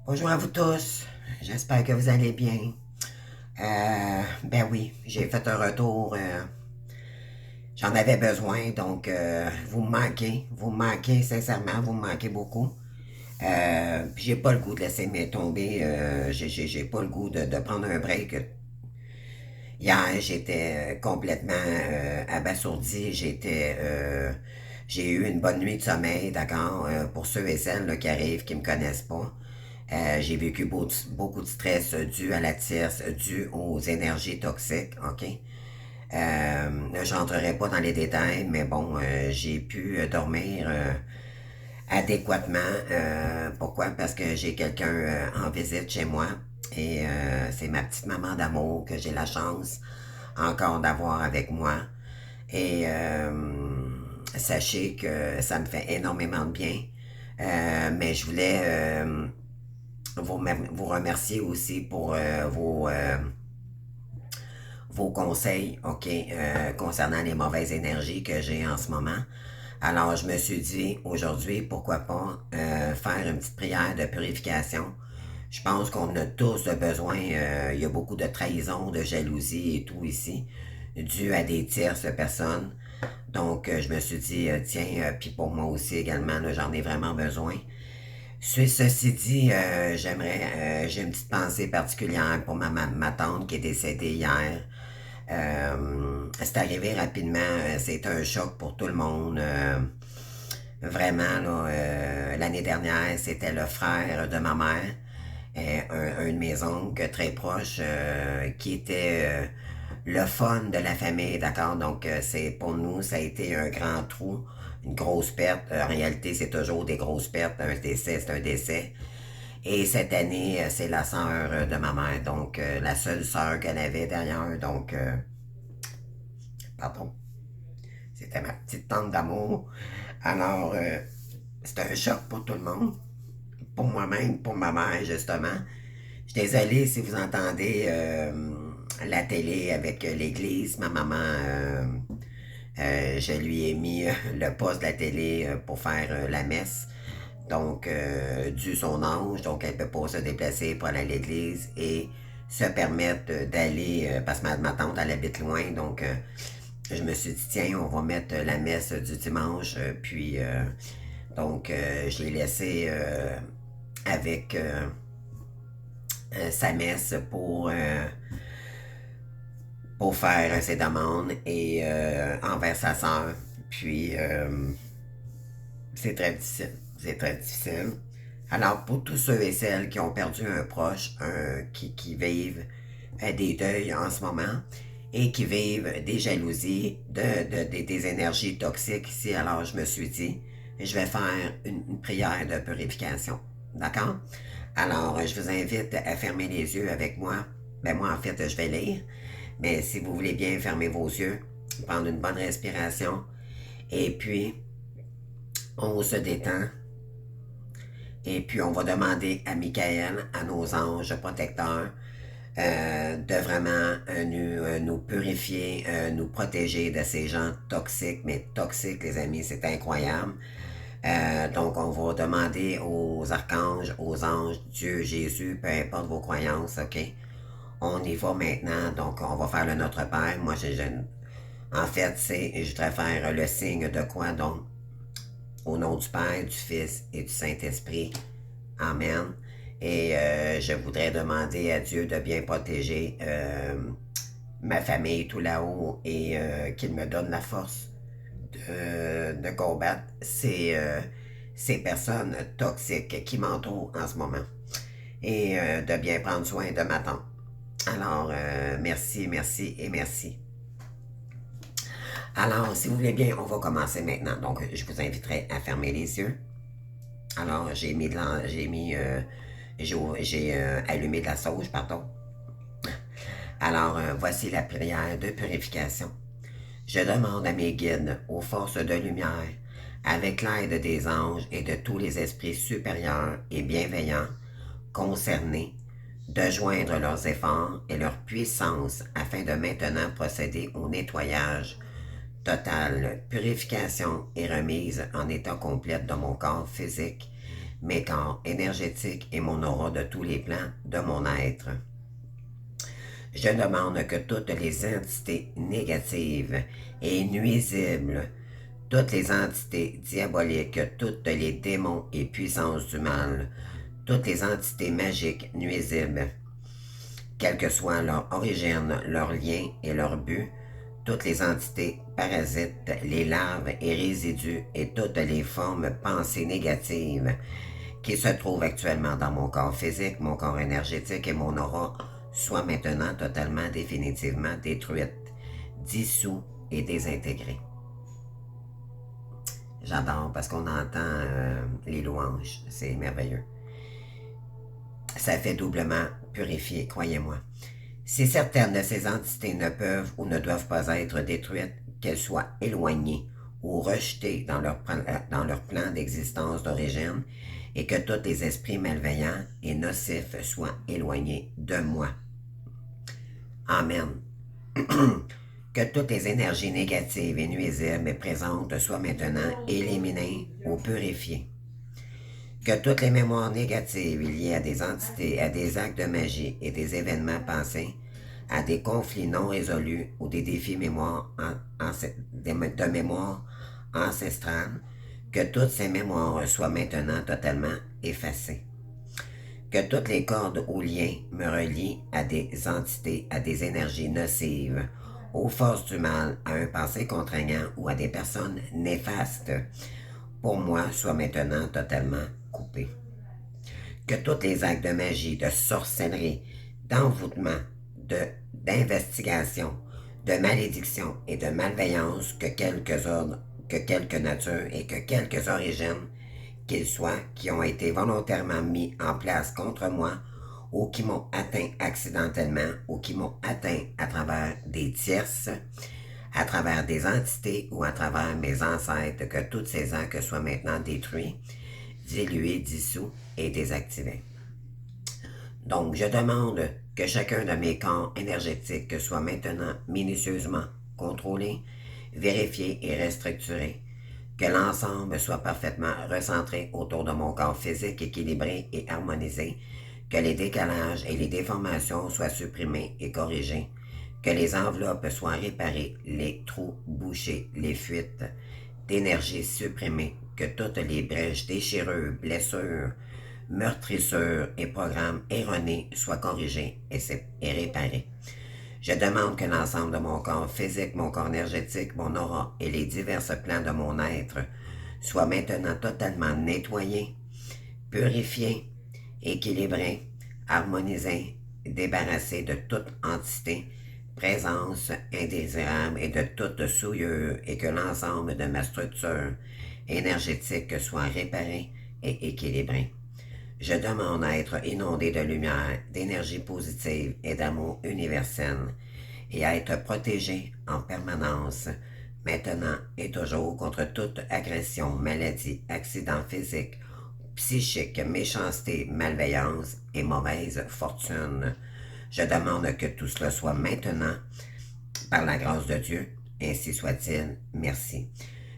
Bonjour à vous tous, j'espère que vous allez bien. Ben oui, j'ai fait un retour, j'en avais besoin, donc vous me manquez sincèrement, vous me manquez beaucoup. Puis j'ai pas le goût de laisser tomber, j'ai pas le goût de prendre un break. Hier, j'étais complètement abasourdi, j'ai eu une bonne nuit de sommeil, d'accord, pour ceux et celles là, qui arrivent, qui me connaissent pas. J'ai vécu beaucoup de stress dû à la tierce, dû aux énergies toxiques, ok? Je rentrerai pas dans les détails, mais bon, j'ai pu dormir adéquatement. Pourquoi? Parce que j'ai quelqu'un en visite chez moi et c'est ma petite maman d'amour que j'ai la chance encore d'avoir avec moi. Et sachez que ça me fait énormément de bien. Mais je voulais vous remercier aussi pour vos conseils, ok, concernant les mauvaises énergies que j'ai en ce moment. Alors, je me suis dit aujourd'hui, pourquoi pas faire une petite prière de purification. Je pense qu'on a tous besoin, il y a beaucoup de trahison, de jalousie et tout ici, dû à des tierces personnes. Donc, je me suis dit, tiens, puis pour moi aussi également, j'en ai vraiment besoin. Ceci dit, j'ai une petite pensée particulière pour ma tante qui est décédée hier. C'est arrivé rapidement, c'est un choc pour tout le monde. Vraiment, là, l'année dernière, c'était le frère de ma mère, un de mes oncles très proche, qui était le fun de la famille, d'accord? Donc, c'est pour nous, ça a été un grand trou, une grosse perte. En réalité, c'est toujours des grosses pertes. Un décès, c'est un décès. Et cette année, c'est la sœur de ma mère, donc la seule sœur qu'elle avait derrière. Donc, pardon, c'était ma petite tante d'amour. Alors, c'était un choc pour tout le monde, pour moi-même, pour ma mère, justement. Je suis désolée si vous entendez la télé avec l'église. Ma maman, je lui ai mis le poste de la télé pour faire la messe. Donc, dû son âge, donc elle ne peut pas se déplacer pour aller à l'église et se permettre d'aller, parce que ma tante, elle habite loin, donc je me suis dit, tiens, on va mettre la messe du dimanche, puis donc je l'ai laissé avec sa messe pour faire ses demandes et envers sa sœur. Puis c'est très difficile. C'est très difficile. Alors, pour tous ceux et celles qui ont perdu un proche, qui vivent des deuils en ce moment et qui vivent des jalousies, des énergies toxiques ici, alors je me suis dit, je vais faire une prière de purification. D'accord? Alors, je vous invite à fermer les yeux avec moi. Ben moi, en fait, je vais lire. Mais si vous voulez bien fermer vos yeux, prendre une bonne respiration, et puis on se détend. Et puis on va demander à Michael, à nos anges protecteurs, de vraiment nous purifier, nous protéger de ces gens toxiques, mais toxiques, les amis, c'est incroyable. Donc, on va demander aux archanges, aux anges, Dieu, Jésus, peu importe vos croyances, ok? On y va maintenant, donc on va faire le Notre Père. Moi, en fait, je voudrais faire le signe de quoi, donc, au nom du Père, du Fils et du Saint-Esprit. Amen. Et je voudrais demander à Dieu de bien protéger ma famille tout là-haut et qu'il me donne la force de combattre ces personnes toxiques qui m'entourent en ce moment. Et de bien prendre soin de ma tante. Alors, merci, merci et merci. Alors, si vous voulez bien, on va commencer maintenant. Donc, je vous inviterai à fermer les yeux. Alors, j'ai allumé de la sauge, pardon. Alors, voici la prière de purification. Je demande à mes guides, aux forces de lumière, avec l'aide des anges et de tous les esprits supérieurs et bienveillants concernés, de joindre leurs efforts et leur puissance afin de maintenant procéder au nettoyage total, purification et remise en état complète de mon corps physique, mes corps énergétiques et mon aura de tous les plans de mon être. Je demande que toutes les entités négatives et nuisibles, toutes les entités diaboliques, tous les démons et puissances du mal, toutes les entités magiques nuisibles, quelle que soit leur origine, leur lien et leur but, toutes les entités parasites, les larves et résidus et toutes les formes pensées négatives qui se trouvent actuellement dans mon corps physique, mon corps énergétique et mon aura, soient maintenant totalement, définitivement détruites, dissous et désintégrées. J'adore parce qu'on entend les louanges, c'est merveilleux. Ça fait doublement purifier, croyez-moi. Si certaines de ces entités ne peuvent ou ne doivent pas être détruites, qu'elles soient éloignées ou rejetées dans leur plan d'existence d'origine et que tous les esprits malveillants et nocifs soient éloignés de moi. Amen. Que toutes les énergies négatives et nuisibles présentes soient maintenant éliminées ou purifiées. Que toutes les mémoires négatives liées à des entités, à des actes de magie et des événements passés, à des conflits non résolus ou des défis de mémoire ancestrale, que toutes ces mémoires soient maintenant totalement effacées. Que toutes les cordes ou liens me relient à des entités, à des énergies nocives, aux forces du mal, à un passé contraignant ou à des personnes néfastes, pour moi, soient maintenant totalement coupés. Que tous les actes de magie, de sorcellerie, d'envoûtement, d'investigation, de malédiction et de malveillance que quelque nature et que quelques origines qu'ils soient, qui ont été volontairement mis en place contre moi ou qui m'ont atteint accidentellement ou qui m'ont atteint à travers des tierces, à travers des entités ou à travers mes ancêtres, que tous ces actes soient maintenant détruits, dilués, dissous et désactivés. Donc, je demande que chacun de mes corps énergétiques soit maintenant minutieusement contrôlé, vérifié et restructuré, que l'ensemble soit parfaitement recentré autour de mon corps physique, équilibré et harmonisé, que les décalages et les déformations soient supprimés et corrigés, que les enveloppes soient réparées, les trous bouchés, les fuites d'énergie supprimées, que toutes les brèches, déchirures, blessures, meurtrissures et programmes erronés soient corrigés et réparés. Je demande que l'ensemble de mon corps physique, mon corps énergétique, mon aura et les divers plans de mon être soient maintenant totalement nettoyés, purifiés, équilibrés, harmonisés, débarrassés de toute entité, présence indésirable et de toute souillure et que l'ensemble de ma structure énergétique soit réparé et équilibré. Je demande à être inondé de lumière, d'énergie positive et d'amour universel et à être protégé en permanence, maintenant et toujours contre toute agression, maladie, accident physique, psychique, méchanceté, malveillance et mauvaise fortune. Je demande que tout cela soit maintenant, par la grâce de Dieu, ainsi soit-il. Merci.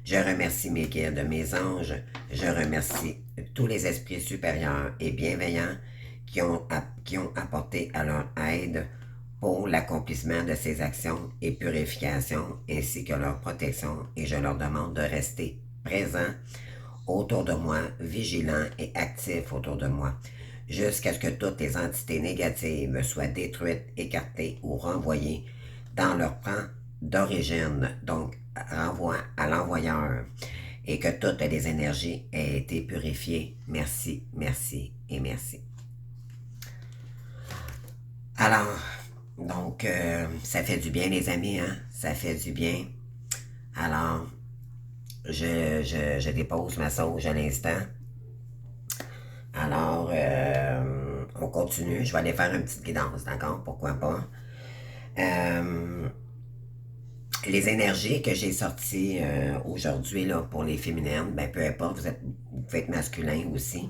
Je remercie mes guides, mes anges. Je remercie tous les esprits supérieurs et bienveillants qui ont apporté à leur aide pour l'accomplissement de ces actions et purifications ainsi que leur protection et je leur demande de rester présents autour de moi, vigilants et actifs autour de moi, jusqu'à ce que toutes les entités négatives soient détruites, écartées ou renvoyées dans leur plan d'origine, donc renvoi à l'envoyeur, et que toutes les énergies aient été purifiées. Merci, merci et merci. Alors, donc, ça fait du bien, les amis, hein? Ça fait du bien. Alors, je dépose ma sauge à l'instant. Alors, on continue. Je vais aller faire une petite guidance, d'accord? Pourquoi pas? Les énergies que j'ai sorties aujourd'hui là, pour les féminines, ben peu importe, vous pouvez être masculin aussi.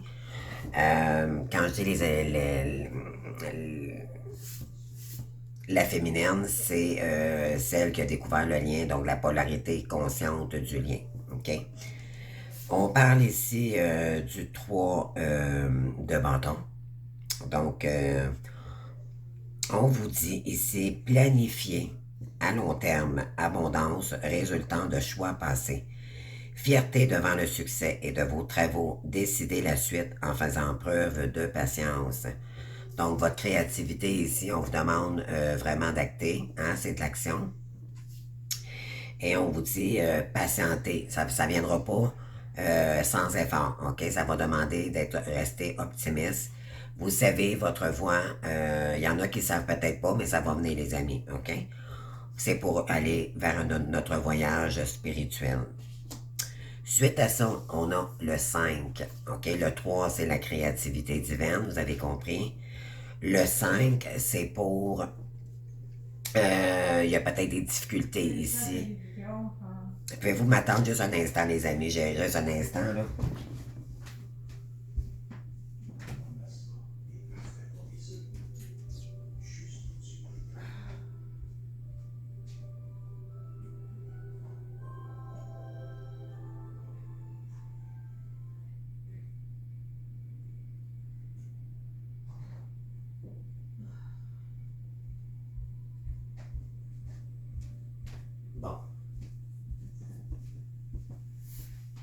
Quand je dis la féminine, c'est celle qui a découvert le lien, donc la polarité consciente du lien. OK? On parle ici du 3 de bâton. Donc, on vous dit ici planifier à long terme, abondance résultant de choix passés. Fierté devant le succès et de vos travaux, décidez la suite en faisant preuve de patience. Donc, votre créativité ici, on vous demande vraiment d'acter, hein, c'est de l'action. Et on vous dit patienter, ça ne viendra pas sans effort, ok? Ça va demander d'être resté optimiste. Vous savez votre voix, il y en a qui savent peut-être pas, mais ça va venir les amis, ok? C'est pour aller vers notre voyage spirituel. Suite à ça, on a le 5. OK? Le 3, c'est la créativité divine, vous avez compris. Le 5, c'est pour... il y a peut-être des difficultés ici. Pouvez-vous m'attendre juste un instant, les amis? J'ai juste un instant, là. Bon.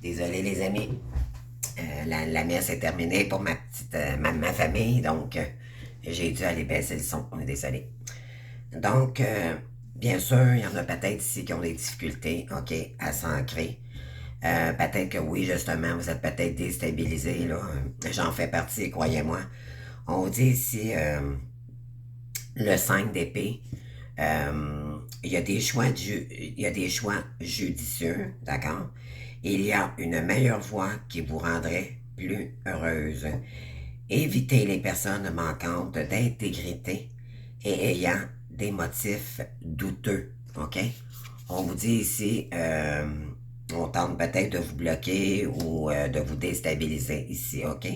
Désolé, les amis. La messe est terminée pour ma petite ma famille, donc j'ai dû aller baisser le son. On est désolé. Donc, bien sûr, il y en a peut-être ici qui ont des difficultés, OK, à s'ancrer. Peut-être que oui, justement, vous êtes peut-être déstabilisé, là. J'en fais partie, croyez-moi. On dit ici le 5 d'épée. Il y a des choix il y a des choix judicieux, d'accord? Il y a une meilleure voie qui vous rendrait plus heureuse. Évitez les personnes manquantes d'intégrité et ayant des motifs douteux, ok? On vous dit ici, on tente peut-être de vous bloquer ou de vous déstabiliser ici, ok?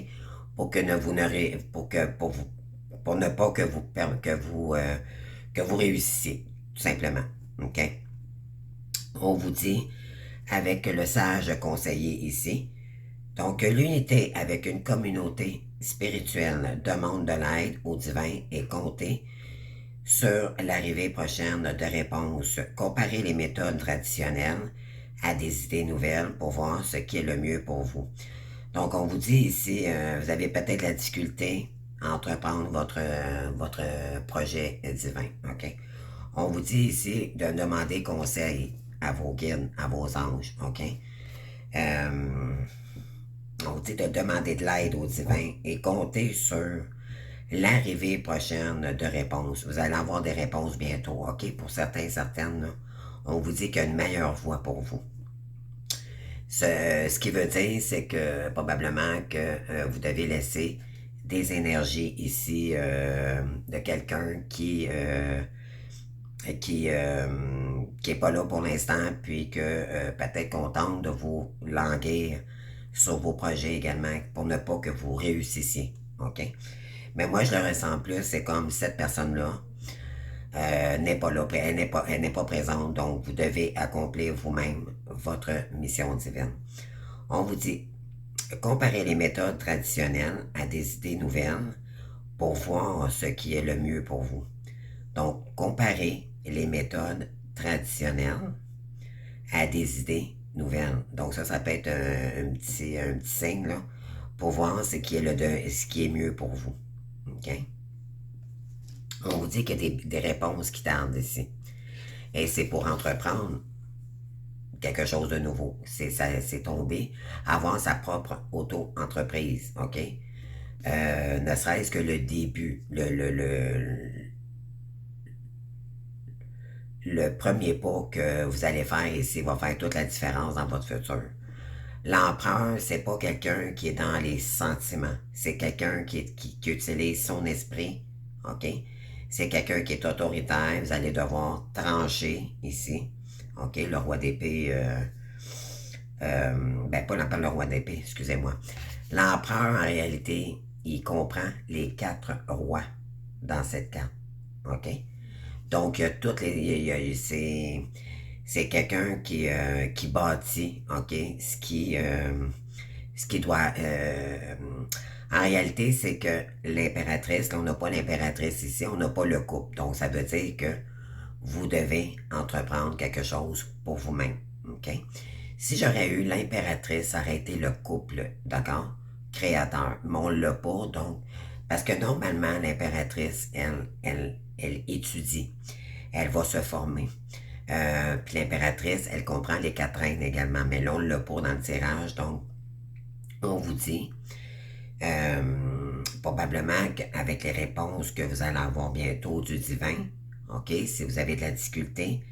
Pour que ne vous ne pour que pour vous pour ne pas que vous réussissiez, tout simplement, ok? On vous dit avec le sage conseiller ici. Donc, l'unité avec une communauté spirituelle demande de l'aide au divin et comptez sur l'arrivée prochaine de réponses. Comparez les méthodes traditionnelles à des idées nouvelles pour voir ce qui est le mieux pour vous. Donc, on vous dit ici, vous avez peut-être la difficulté à entreprendre votre projet divin. OK? On vous dit ici de demander conseil à vos guides, à vos anges. OK? Euh, on vous dit de demander de l'aide au divin et compter sur l'arrivée prochaine de réponses. Vous allez avoir des réponses bientôt, OK? Pour certains, certaines, là, on vous dit qu'il y a une meilleure voie pour vous. Ce qui veut dire, c'est que probablement que vous devez laisser des énergies ici de quelqu'un qui est pas là pour l'instant, puis que peut-être qu'on tente de vous languir sur vos projets également pour ne pas que vous réussissiez. OK? Mais moi, je le ressens plus, c'est comme cette personne-là n'est pas là, elle n'est pas présente, donc vous devez accomplir vous-même votre mission divine. On vous dit, comparez les méthodes traditionnelles à des idées nouvelles pour voir ce qui est le mieux pour vous. Donc, comparez les méthodes traditionnelles à des idées nouvelles. Donc, ça peut être un petit signe là, pour voir ce qui est mieux pour vous. OK? On vous dit qu'il y a des réponses qui tardent ici. Et c'est pour entreprendre quelque chose de nouveau. C'est tomber, avoir sa propre auto-entreprise, OK? Ne serait-ce que le début, le premier pas que vous allez faire ici va faire toute la différence dans votre futur. L'empereur, c'est pas quelqu'un qui est dans les sentiments. C'est quelqu'un qui utilise son esprit, OK? C'est quelqu'un qui est autoritaire. Vous allez devoir trancher ici. OK? Le roi d'épée... pas le roi d'épée, excusez-moi. L'empereur, en réalité, il comprend les 4 rois dans cette carte. OK? Donc, toutes les... C'est quelqu'un qui bâtit, OK? Ce qui doit... en réalité, c'est que l'impératrice, là, on n'a pas l'impératrice ici, on n'a pas le couple. Donc, ça veut dire que vous devez entreprendre quelque chose pour vous-même, OK? Si j'aurais eu l'impératrice, ça aurait été le couple, d'accord? Créateur. Mais on l'a pas, donc... Parce que normalement, l'impératrice, elle étudie. Elle va se former. Puis l'impératrice, elle comprend les quatrains également. Mais là, on l'a pas dans le tirage, donc on vous dit probablement qu'avec les réponses que vous allez avoir bientôt du divin, OK, si vous avez de la difficulté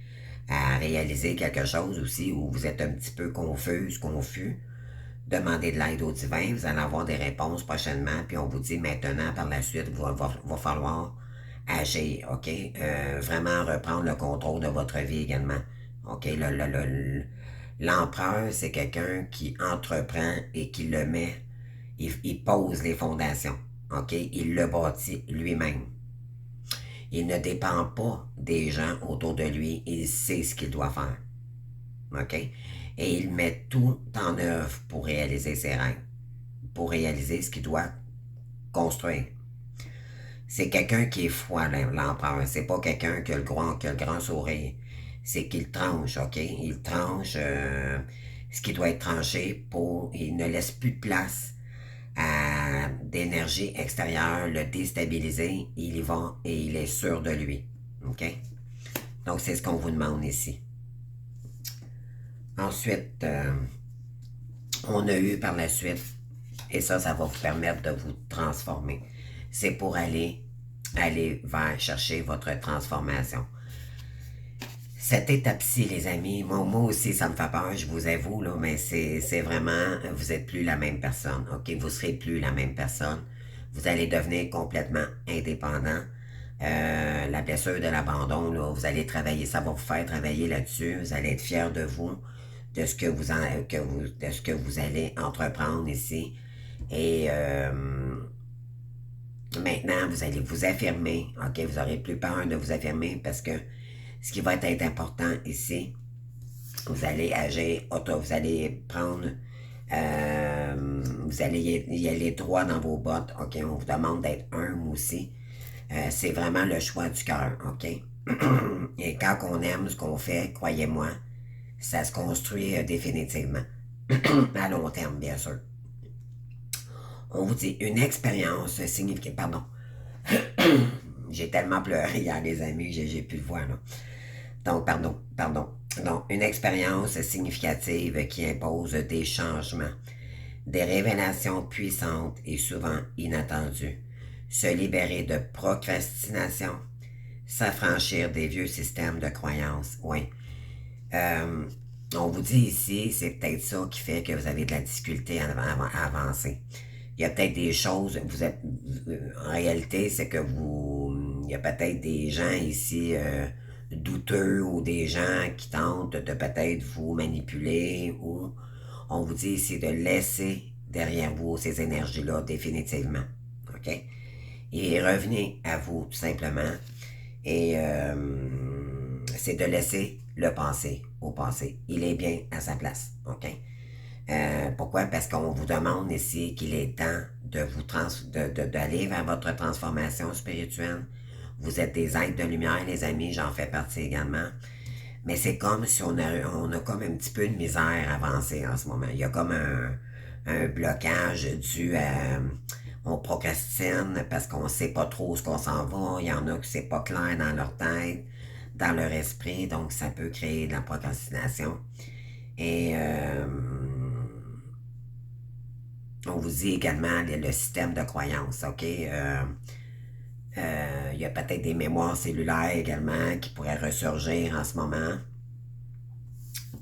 à réaliser quelque chose aussi, ou vous êtes un petit peu confus, demandez de l'aide au divin, vous allez avoir des réponses prochainement, puis on vous dit maintenant, par la suite, va falloir agir, OK? Vraiment reprendre le contrôle de votre vie également. OK? L'empereur, c'est quelqu'un qui entreprend et qui le met, il pose les fondations. OK? Il le bâtit lui-même. Il ne dépend pas des gens autour de lui, il sait ce qu'il doit faire. OK? Et il met tout en œuvre pour réaliser ses rêves, pour réaliser ce qu'il doit construire. C'est quelqu'un qui est froid, l'empereur. C'est pas quelqu'un qui a le grand sourire. C'est qu'il tranche, OK? Il tranche ce qui doit être tranché pour... Il ne laisse plus de place à d'énergie extérieure, le déstabiliser. Il y va et il est sûr de lui. OK? Donc, c'est ce qu'on vous demande ici. Ensuite, on a eu par la suite, et ça va vous permettre de vous transformer. C'est pour aller vers chercher votre transformation. Cette étape-ci, les amis, moi aussi, ça me fait peur, je vous avoue, là, mais c'est vraiment, vous n'êtes plus la même personne, OK? Vous ne serez plus la même personne. Vous allez devenir complètement indépendant. La blessure de l'abandon, là, vous allez travailler, ça va vous faire travailler là-dessus. Vous allez être fiers de vous, de ce que de ce que vous allez entreprendre ici. Et maintenant, vous allez vous affirmer, OK? Vous n'aurez plus peur de vous affirmer parce que ce qui va être important ici, vous allez agir, vous allez prendre, vous allez y aller droit dans vos bottes, OK? On vous demande d'être humble aussi. C'est vraiment le choix du cœur, OK? Et quand on aime ce qu'on fait, croyez-moi, ça se construit définitivement. À long terme, bien sûr. On vous dit une expérience significative. Pardon. J'ai tellement pleuré hier, les amis, j'ai plus de voix, là. Donc, pardon. Donc, une expérience significative qui impose des changements, des révélations puissantes et souvent inattendues. Se libérer de procrastination, s'affranchir des vieux systèmes de croyances. Oui. On vous dit ici, c'est peut-être ça qui fait que vous avez de la difficulté à avancer. Il y a peut-être des choses, en réalité, c'est que il y a peut-être des gens ici douteux ou des gens qui tentent de peut-être vous manipuler ou on vous dit ici de laisser derrière vous ces énergies-là définitivement. OK? Et revenez à vous tout simplement. Et c'est de laisser le passé au passé. Il est bien à sa place. OK? Pourquoi? Parce qu'on vous demande ici qu'il est temps de vous d'aller vers votre transformation spirituelle. Vous êtes des êtres de lumière, les amis, j'en fais partie également. Mais c'est comme si on a comme un petit peu de misère à avancer en ce moment. Il y a comme un blocage dû à... On procrastine parce qu'on ne sait pas trop ce qu'on s'en va. Il y en a qui c'est pas clair dans leur tête, dans leur esprit, donc ça peut créer de la procrastination. Et on vous dit également le système de croyance, OK? Il y a peut-être des mémoires cellulaires également qui pourraient ressurgir en ce moment.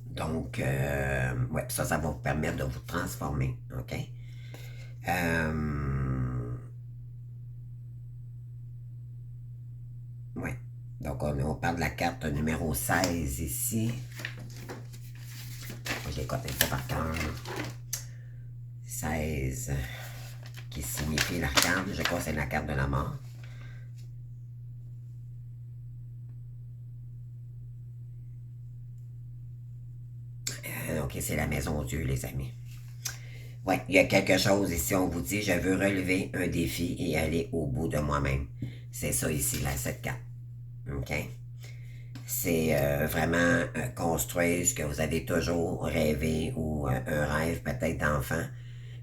Donc, ouais, ça va vous permettre de vous transformer, OK? Ouais. Donc, on parle de la carte numéro 16 ici. Je les connais pas par cœur. 16, qui signifie l'arcane. Je crois que c'est la carte de la mort. OK, c'est la maison Dieu, les amis. Ouais, il y a quelque chose ici, on vous dit, je veux relever un défi et aller au bout de moi-même. C'est ça ici, la 7-4. OK? C'est vraiment construire ce que vous avez toujours rêvé ou un rêve peut-être d'enfant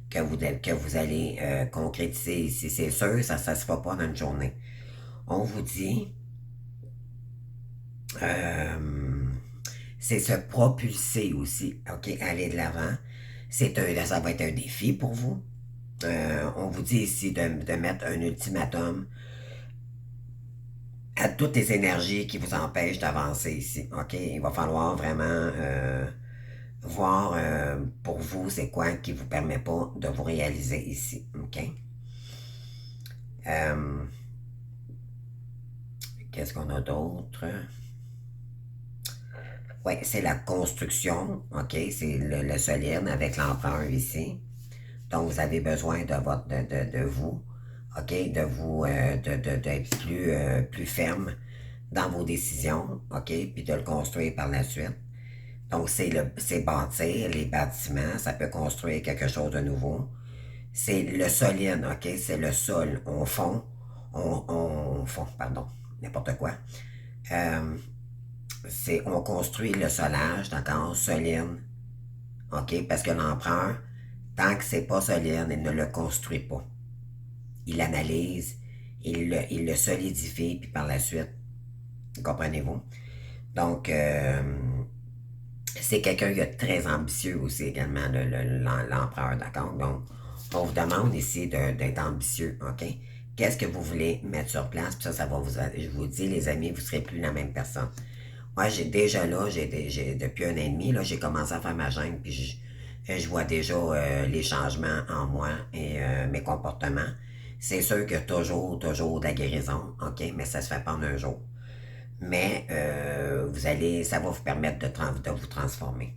que vous allez concrétiser ici. C'est sûr, ça ne se fait pas dans une journée. On vous dit, euh, c'est se propulser aussi, OK, aller de l'avant. Ça va être un défi pour vous. On vous dit ici de mettre un ultimatum à toutes les énergies qui vous empêchent d'avancer ici. OK? Il va falloir vraiment voir pour vous c'est quoi qui vous permet pas de vous réaliser ici. OK? Euh, Qu'est-ce qu'on a d'autre? Oui, c'est la construction. OK? C'est le solide avec l'empereur ici. Donc, vous avez besoin de vous. OK? De vous, d'être plus ferme dans vos décisions. OK? Puis de le construire par la suite. Donc, c'est bâtir les bâtiments, ça peut construire quelque chose de nouveau. C'est le solide, OK? C'est le sol. On fond, pardon, n'importe quoi. On construit le solage, d'accord? Solide, OK? Parce que l'empereur, tant que c'est pas solide, il ne le construit pas. Il analyse, il le solidifie, puis par la suite, comprenez-vous? Donc, c'est quelqu'un qui est très ambitieux aussi également, l'empereur, d'accord? Donc, on vous demande ici d'être ambitieux, OK? Qu'est-ce que vous voulez mettre sur place? Puis ça va je vous dis, les amis, vous ne serez plus la même personne. Moi, j'ai déjà là, depuis 1 an et demi, là, j'ai commencé à faire ma gêne, puis je vois déjà les changements en moi et mes comportements. C'est sûr qu'il y a toujours de la guérison, OK? Mais ça se fait pas en un jour. Mais ça va vous permettre de vous transformer.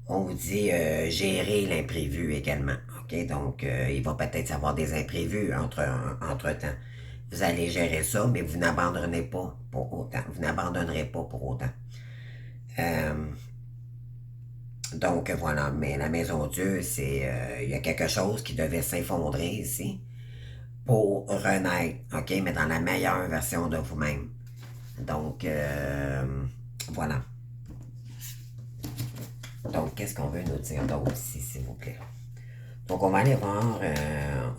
On vous dit gérer l'imprévu également. OK? Donc, il va peut-être y avoir des imprévus entre-temps. Vous allez gérer ça, mais vous n'abandonnerez pas pour autant. Vous n'abandonnerez pas pour autant. Euh, donc, voilà. Mais la maison Dieu, il y a quelque chose qui devait s'effondrer ici pour renaître. OK? Mais dans la meilleure version de vous-même. Donc, voilà. Donc, qu'est-ce qu'on veut nous dire d'autre ici, s'il vous plaît? Donc, on va aller voir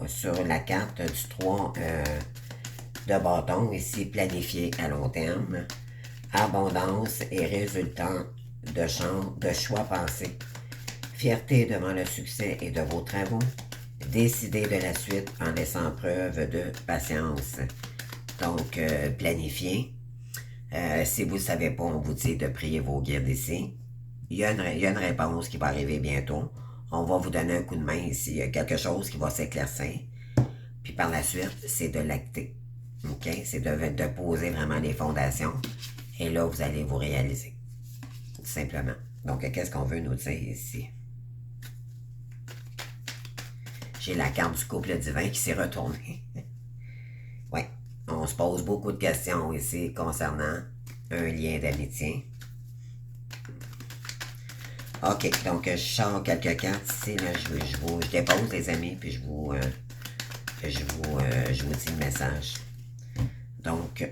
sur la carte du 3 de bâton, ici, planifié à long terme. Abondance et résultant de choix passés. Fierté devant le succès et de vos travaux. Décider de la suite en laissant preuve de patience. Donc, planifier. Si vous ne savez pas, on vous dit de prier vos guides ici. Il y a une réponse qui va arriver bientôt. On va vous donner un coup de main ici. Il y a quelque chose qui va s'éclaircir. Puis par la suite, c'est de l'acter. OK? C'est de poser vraiment les fondations. Et là, vous allez vous réaliser. Tout simplement. Donc, qu'est-ce qu'on veut nous dire ici? J'ai la carte du couple divin qui s'est retournée. Oui. On se pose beaucoup de questions ici concernant un lien d'amitié. OK, donc je sors quelques cartes ici. Là, je dépose les amis, puis je vous dis le message. Donc,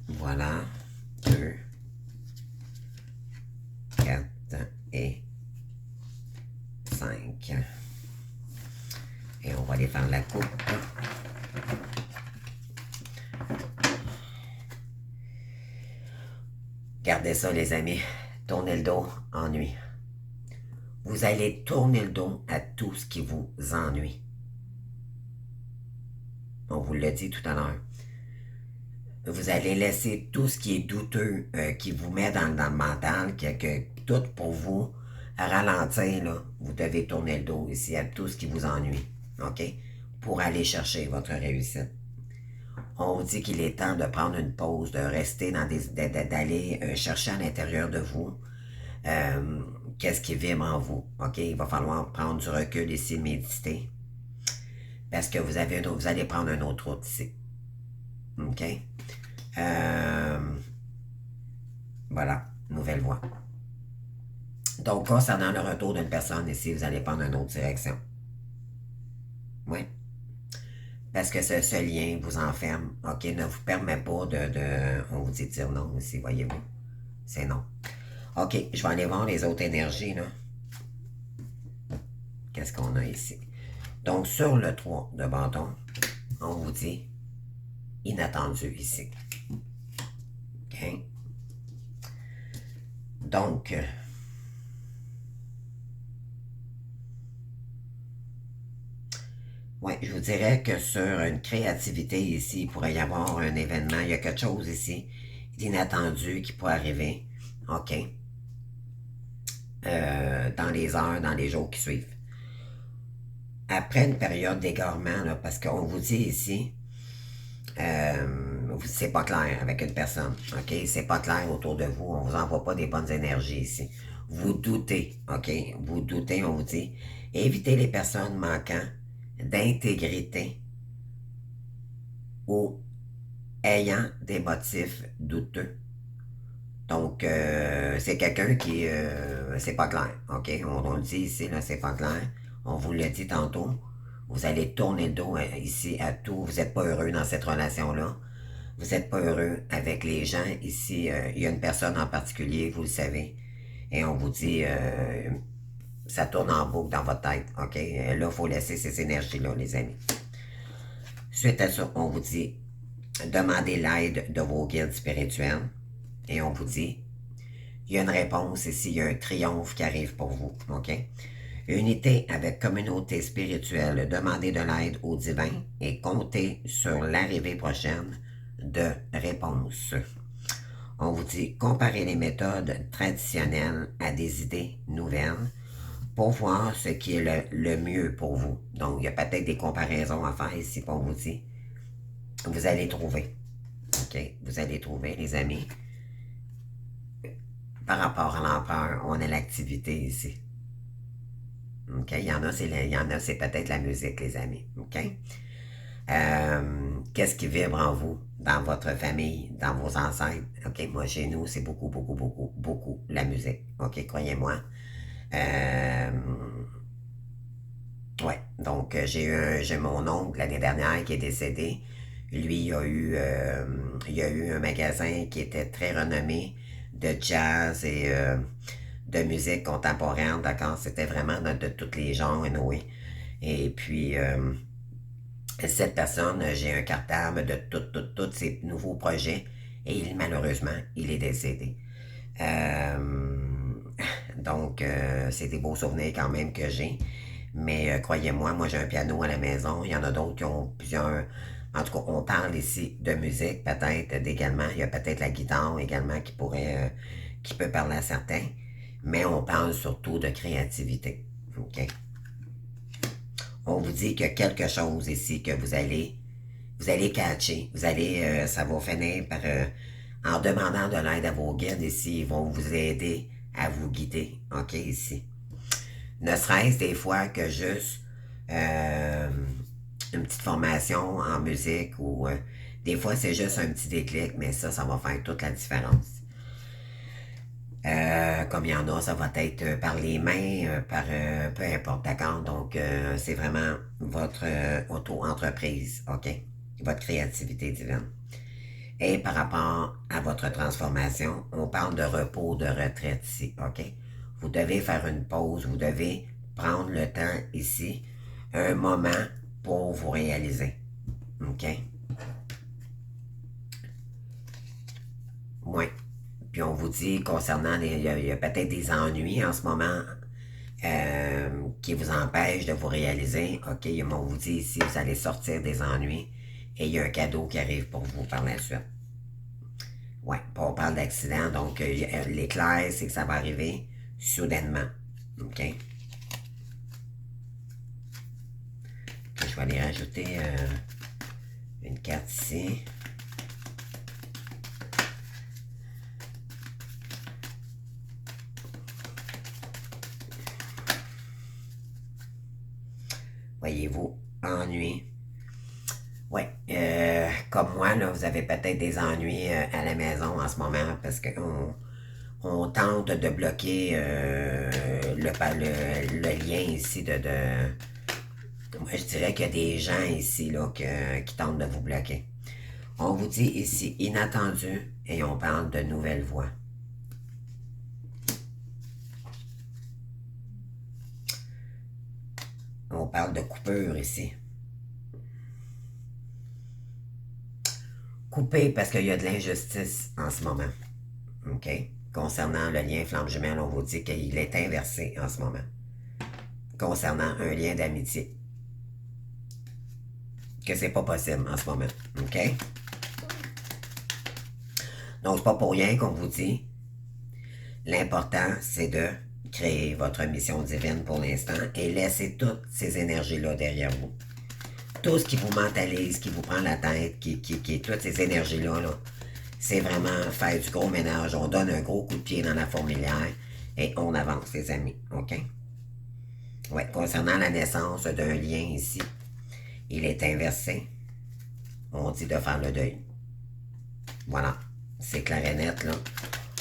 voilà. 2, 4 et 5. Et on va aller faire la coupe. Gardez ça, les amis. Tournez le dos, ennui. Vous allez tourner le dos à tout ce qui vous ennuie. On vous l'a dit tout à l'heure. Vous allez laisser tout ce qui est douteux, qui vous met dans le mental, que tout pour vous ralentir, là, vous devez tourner le dos ici à tout ce qui vous ennuie. OK? Pour aller chercher votre réussite. On vous dit qu'il est temps de prendre une pause, de rester d'aller chercher à l'intérieur de vous qu'est-ce qui vibre en vous. OK? Il va falloir prendre du recul ici, méditer. Parce que vous allez prendre une autre route ici. OK? Voilà, nouvelle voie. Donc, concernant le retour d'une personne ici, vous allez prendre une autre direction. Oui. Parce que ce lien vous enferme, OK, ne vous permet pas on vous dit de dire non ici, voyez-vous. C'est non. OK, je vais aller voir les autres énergies, là. Qu'est-ce qu'on a ici? Donc, sur le 3 de bâton, on vous dit inattendu ici. OK? Donc, ouais, je vous dirais que sur une créativité ici, il pourrait y avoir un événement, il y a quelque chose ici d'inattendu qui pourrait arriver. OK? Dans les heures, dans les jours qui suivent. Après une période d'égarement, là, parce qu'on vous dit ici, c'est pas clair avec une personne, OK? C'est pas clair autour de vous, on vous envoie pas des bonnes énergies ici. Vous doutez, OK? Vous doutez, on vous dit, évitez les personnes manquant d'intégrité ou ayant des motifs douteux. Donc, c'est quelqu'un qui, c'est pas clair, OK? On le dit ici, là, c'est pas clair. On vous l'a dit tantôt. Vous allez tourner le dos ici à tout. Vous n'êtes pas heureux dans cette relation-là. Vous n'êtes pas heureux avec les gens. Ici, il y a une personne en particulier, vous le savez. Et on vous dit, ça tourne en boucle dans votre tête, OK? Là, il faut laisser ces énergies-là, les amis. Suite à ça, on vous dit, demandez l'aide de vos guides spirituels. Et on vous dit, il y a une réponse ici, il y a un triomphe qui arrive pour vous, OK? Unité avec communauté spirituelle, demandez de l'aide au divin et comptez sur l'arrivée prochaine de réponses. On vous dit, comparez les méthodes traditionnelles à des idées nouvelles pour voir ce qui est le mieux pour vous. Donc, il y a peut-être des comparaisons à faire ici, on vous dit, vous allez trouver. OK? Vous allez trouver, les amis. Par rapport à l'empereur, on a l'activité ici. OK? Il y en a, c'est peut-être la musique, les amis. OK? Qu'est-ce qui vibre en vous, dans votre famille, dans vos ancêtres? OK? Moi, chez nous, c'est beaucoup, beaucoup, beaucoup, beaucoup la musique. OK? Croyez-moi. Ouais. Donc, j'ai mon oncle l'année dernière qui est décédé. Lui, il a eu un magasin qui était très renommé de jazz et de musique contemporaine, d'accord? C'était vraiment de tous les genres, anyway. Et puis, cette personne, j'ai un cartable de tous ses nouveaux projets et malheureusement, il est décédé. Donc, c'est des beaux souvenirs quand même que j'ai. Mais croyez-moi, moi j'ai un piano à la maison. Il y en a d'autres qui ont plusieurs. En tout cas, on parle ici de musique, peut-être également. Il y a peut-être la guitare également qui peut parler à certains. Mais on parle surtout de créativité. OK? On vous dit qu'il y a quelque chose ici que vous allez catcher. Ça va finir par, en demandant de l'aide à vos guides ici, ils vont vous aider à vous guider. OK, ici. Ne serait-ce des fois que juste une petite formation en musique ou des fois c'est juste un petit déclic, mais ça va faire toute la différence. Comme il y en a, ça va être par les mains, par peu importe, d'accord? Donc, c'est vraiment votre auto-entreprise, OK? Votre créativité divine. Et par rapport à votre transformation, on parle de repos, de retraite ici, OK? Vous devez faire une pause, vous devez prendre le temps ici, un moment pour vous réaliser, OK? Oui. Puis on vous dit concernant, il y a peut-être des ennuis en ce moment qui vous empêchent de vous réaliser. OK, on vous dit ici, vous allez sortir des ennuis et il y a un cadeau qui arrive pour vous par la suite. Ouais, on parle d'accident, donc l'éclair, c'est que ça va arriver soudainement. OK? Je vais aller rajouter une carte ici. Voyez-vous, ennui. Ouais, comme moi, là, vous avez peut-être des ennuis à la maison en ce moment parce qu'on On tente de bloquer le lien ici moi, je dirais qu'il y a des gens ici là, qui tentent de vous bloquer. On vous dit ici inattendu et on parle de nouvelles voies. On parle de coupure ici. Couper parce qu'il y a de l'injustice en ce moment. OK? Concernant le lien flamme jumelle, on vous dit qu'il est inversé en ce moment. Concernant un lien d'amitié. Que c'est pas possible en ce moment. OK? Donc, c'est pas pour rien qu'on vous dit. L'important, c'est de créer votre mission divine pour l'instant et laisser toutes ces énergies-là derrière vous. Tout ce qui vous mentalise, qui vous prend la tête, toutes ces énergies-là, là, c'est vraiment faire du gros ménage. On donne un gros coup de pied dans la fourmilière et on avance, les amis. OK? Ouais, concernant la naissance d'un lien ici, il est inversé. On dit de faire le deuil. Voilà. C'est clair et net, là.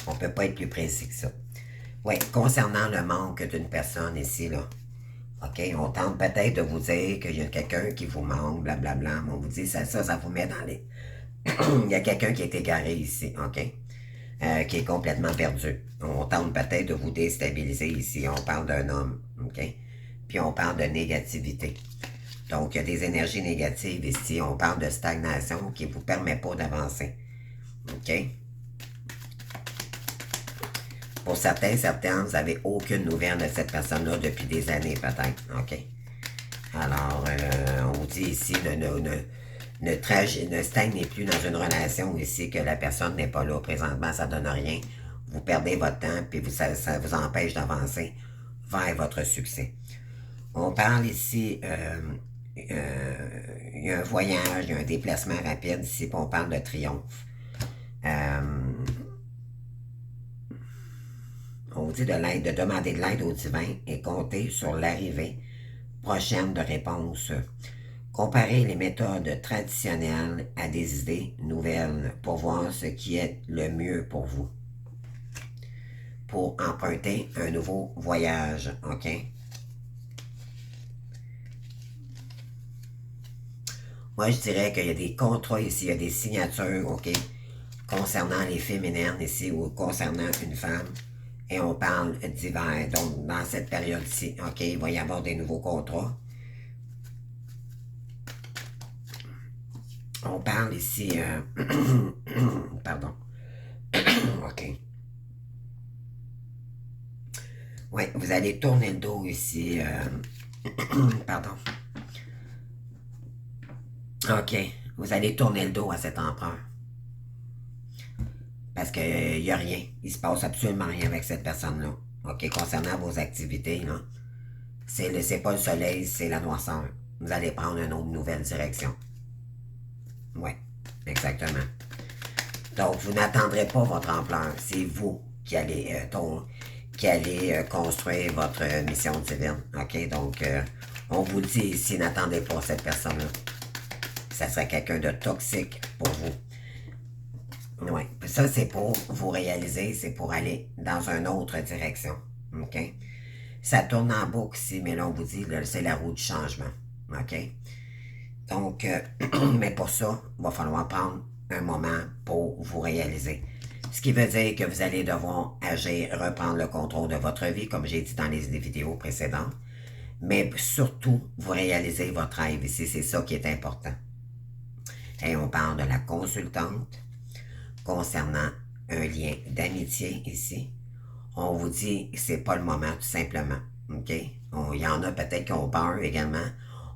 On peut pas être plus précis que ça. Oui, concernant le manque d'une personne ici, là. OK, on tente peut-être de vous dire qu'il y a quelqu'un qui vous manque, blablabla, mais on vous dit ça vous met dans les... Il y a quelqu'un qui est égaré ici, OK? Qui est complètement perdu. On tente peut-être de vous déstabiliser ici. On parle d'un homme, OK? Puis on parle de négativité. Donc, il y a des énergies négatives ici. On parle de stagnation qui ne vous permet pas d'avancer. OK? Pour certains, vous n'avez aucune nouvelle de cette personne-là depuis des années, peut-être. OK? Alors, on vous dit ici, ne stagnez plus dans une relation ici, que la personne n'est pas là. Présentement, ça ne donne rien. Vous perdez votre temps, puis ça vous empêche d'avancer vers votre succès. On parle ici, il y a un voyage, il y a un déplacement rapide ici, puis on parle de triomphe. On vous dit de demander de l'aide au divin et compter sur l'arrivée prochaine de réponses. Comparez les méthodes traditionnelles à des idées nouvelles pour voir ce qui est le mieux pour vous. Pour emprunter un nouveau voyage, OK? Moi, je dirais qu'il y a des contrats ici, il y a des signatures, OK? Concernant les féminines ici ou concernant une femme. Et on parle d'hiver. Donc, dans cette période-ci, OK, il va y avoir des nouveaux contrats. On parle ici... pardon. OK. Oui, vous allez tourner le dos ici. Pardon. OK. Vous allez tourner le dos à cet empereur. Parce qu'il n'y a rien. Il se passe absolument rien avec cette personne-là. OK, concernant vos activités, là. C'est pas le soleil, c'est la noirceur. Vous allez prendre une autre nouvelle direction. Oui, exactement. Donc, vous n'attendrez pas votre ampleur. C'est vous qui allez, construire votre mission divine. OK? Donc, on vous dit ici, n'attendez pas cette personne-là. Ça serait quelqu'un de toxique pour vous. Oui. Ça, c'est pour vous réaliser, c'est pour aller dans une autre direction. OK? Ça tourne en boucle ici, mais là, on vous dit, c'est la roue du changement. OK? Donc, mais pour ça, il va falloir prendre un moment pour vous réaliser. Ce qui veut dire que vous allez devoir agir, reprendre le contrôle de votre vie, comme j'ai dit dans les vidéos précédentes. Mais surtout, vous réalisez votre rêve ici, c'est ça qui est important. Et on parle de la consultante concernant un lien d'amitié ici. On vous dit que c'est pas le moment, tout simplement. OK? Il y en a peut-être qui ont peur également.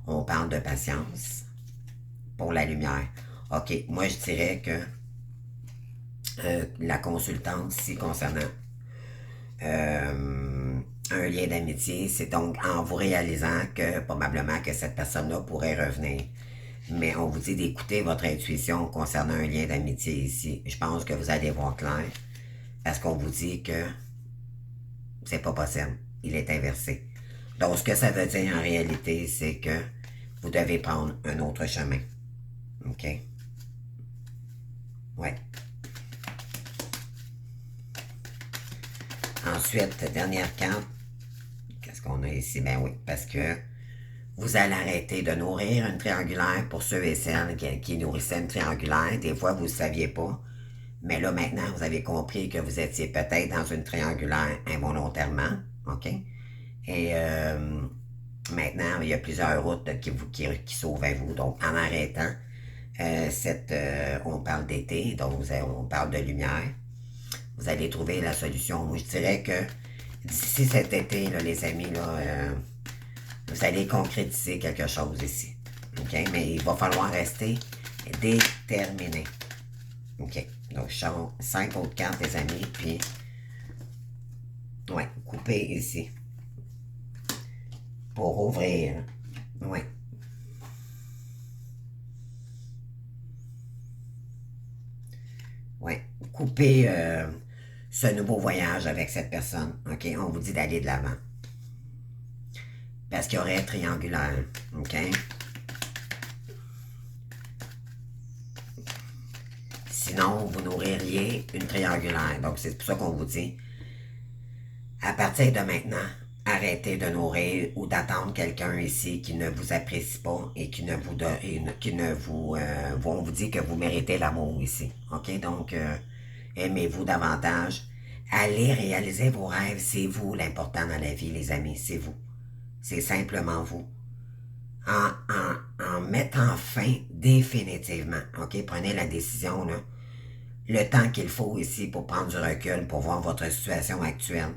On parle de patience pour la lumière. OK, moi je dirais que la consultante ici concernant un lien d'amitié, c'est donc en vous réalisant que probablement que cette personne-là pourrait revenir. Mais on vous dit d'écouter votre intuition concernant un lien d'amitié ici. Je pense que vous allez voir clair. Parce qu'on vous dit que c'est pas possible. Il est inversé. Donc, ce que ça veut dire en réalité, c'est que vous devez prendre un autre chemin. OK? Ouais. Ensuite, dernière carte. Qu'est-ce qu'on a ici? Ben oui, parce que vous allez arrêter de nourrir une triangulaire pour ceux et celles qui nourrissaient une triangulaire. Des fois, vous ne saviez pas. Mais là, maintenant, vous avez compris que vous étiez peut-être dans une triangulaire involontairement. OK? Et maintenant, il y a plusieurs routes qui s'ouvrent à vous. Donc, en arrêtant, on parle d'été, donc on parle de lumière. Vous allez trouver la solution. Moi, je dirais que d'ici cet été, là, les amis, là, vous allez concrétiser quelque chose ici. OK? Mais il va falloir rester déterminé. OK? Donc, je change 5 autres cartes, les amis, puis... Ouais, couper ici. Pour ouvrir. Ouais. Ouais. Couper ce nouveau voyage avec cette personne. OK? On vous dit d'aller de l'avant. Parce qu'il y aurait triangulaire. OK? Sinon, vous nourririez une triangulaire. Donc, c'est pour ça qu'on vous dit, à partir de maintenant, arrêtez de nourrir ou d'attendre quelqu'un ici qui ne vous apprécie pas et qui ne vous on vous dit que vous méritez l'amour ici. OK? Donc, aimez-vous davantage. Allez réaliser vos rêves. C'est vous l'important dans la vie, les amis. C'est vous. C'est simplement vous. En mettant fin définitivement. OK? Prenez la décision, là. Le temps qu'il faut ici pour prendre du recul, pour voir votre situation actuelle.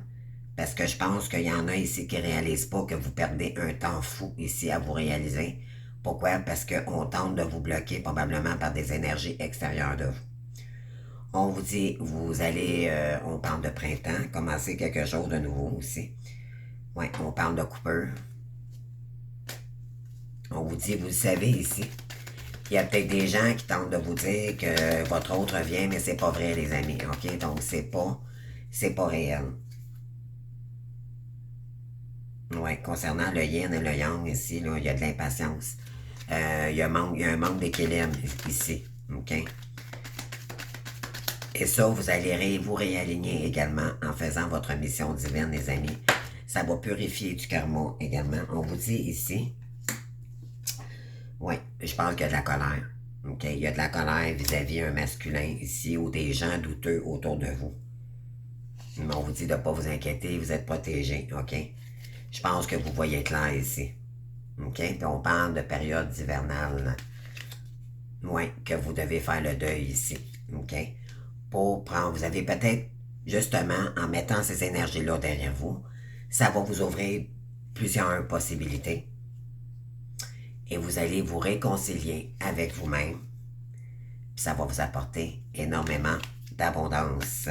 Parce que je pense qu'il y en a ici qui ne réalisent pas que vous perdez un temps fou ici à vous réaliser. Pourquoi? Parce qu'on tente de vous bloquer probablement par des énergies extérieures de vous. On vous dit, vous allez, on parle de printemps, commencer quelque chose de nouveau aussi. Oui, on parle de coupeur. On vous dit, vous le savez ici. Il y a peut-être des gens qui tentent de vous dire que votre autre revient, mais c'est pas vrai, les amis. OK? Donc, c'est pas réel. Oui, concernant le yin et le yang ici, là, il y a de l'impatience. Il y a un manque d'équilibre ici. OK? Et ça, vous allez vous réaligner également en faisant votre mission divine, les amis. Ça va purifier du karma également. On vous dit ici, oui, je parle qu'il y a de la colère. OK? Il y a de la colère vis-à-vis un masculin ici ou des gens douteux autour de vous. Mais on vous dit de ne pas vous inquiéter, vous êtes protégé. OK? Je pense que vous voyez clair ici. OK? Puis on parle de période hivernale. Oui, que vous devez faire le deuil ici. OK? Pour prendre, vous avez peut-être, justement, en mettant ces énergies-là derrière vous, ça va vous ouvrir plusieurs possibilités. Et vous allez vous réconcilier avec vous-même. Puis ça va vous apporter énormément d'abondance.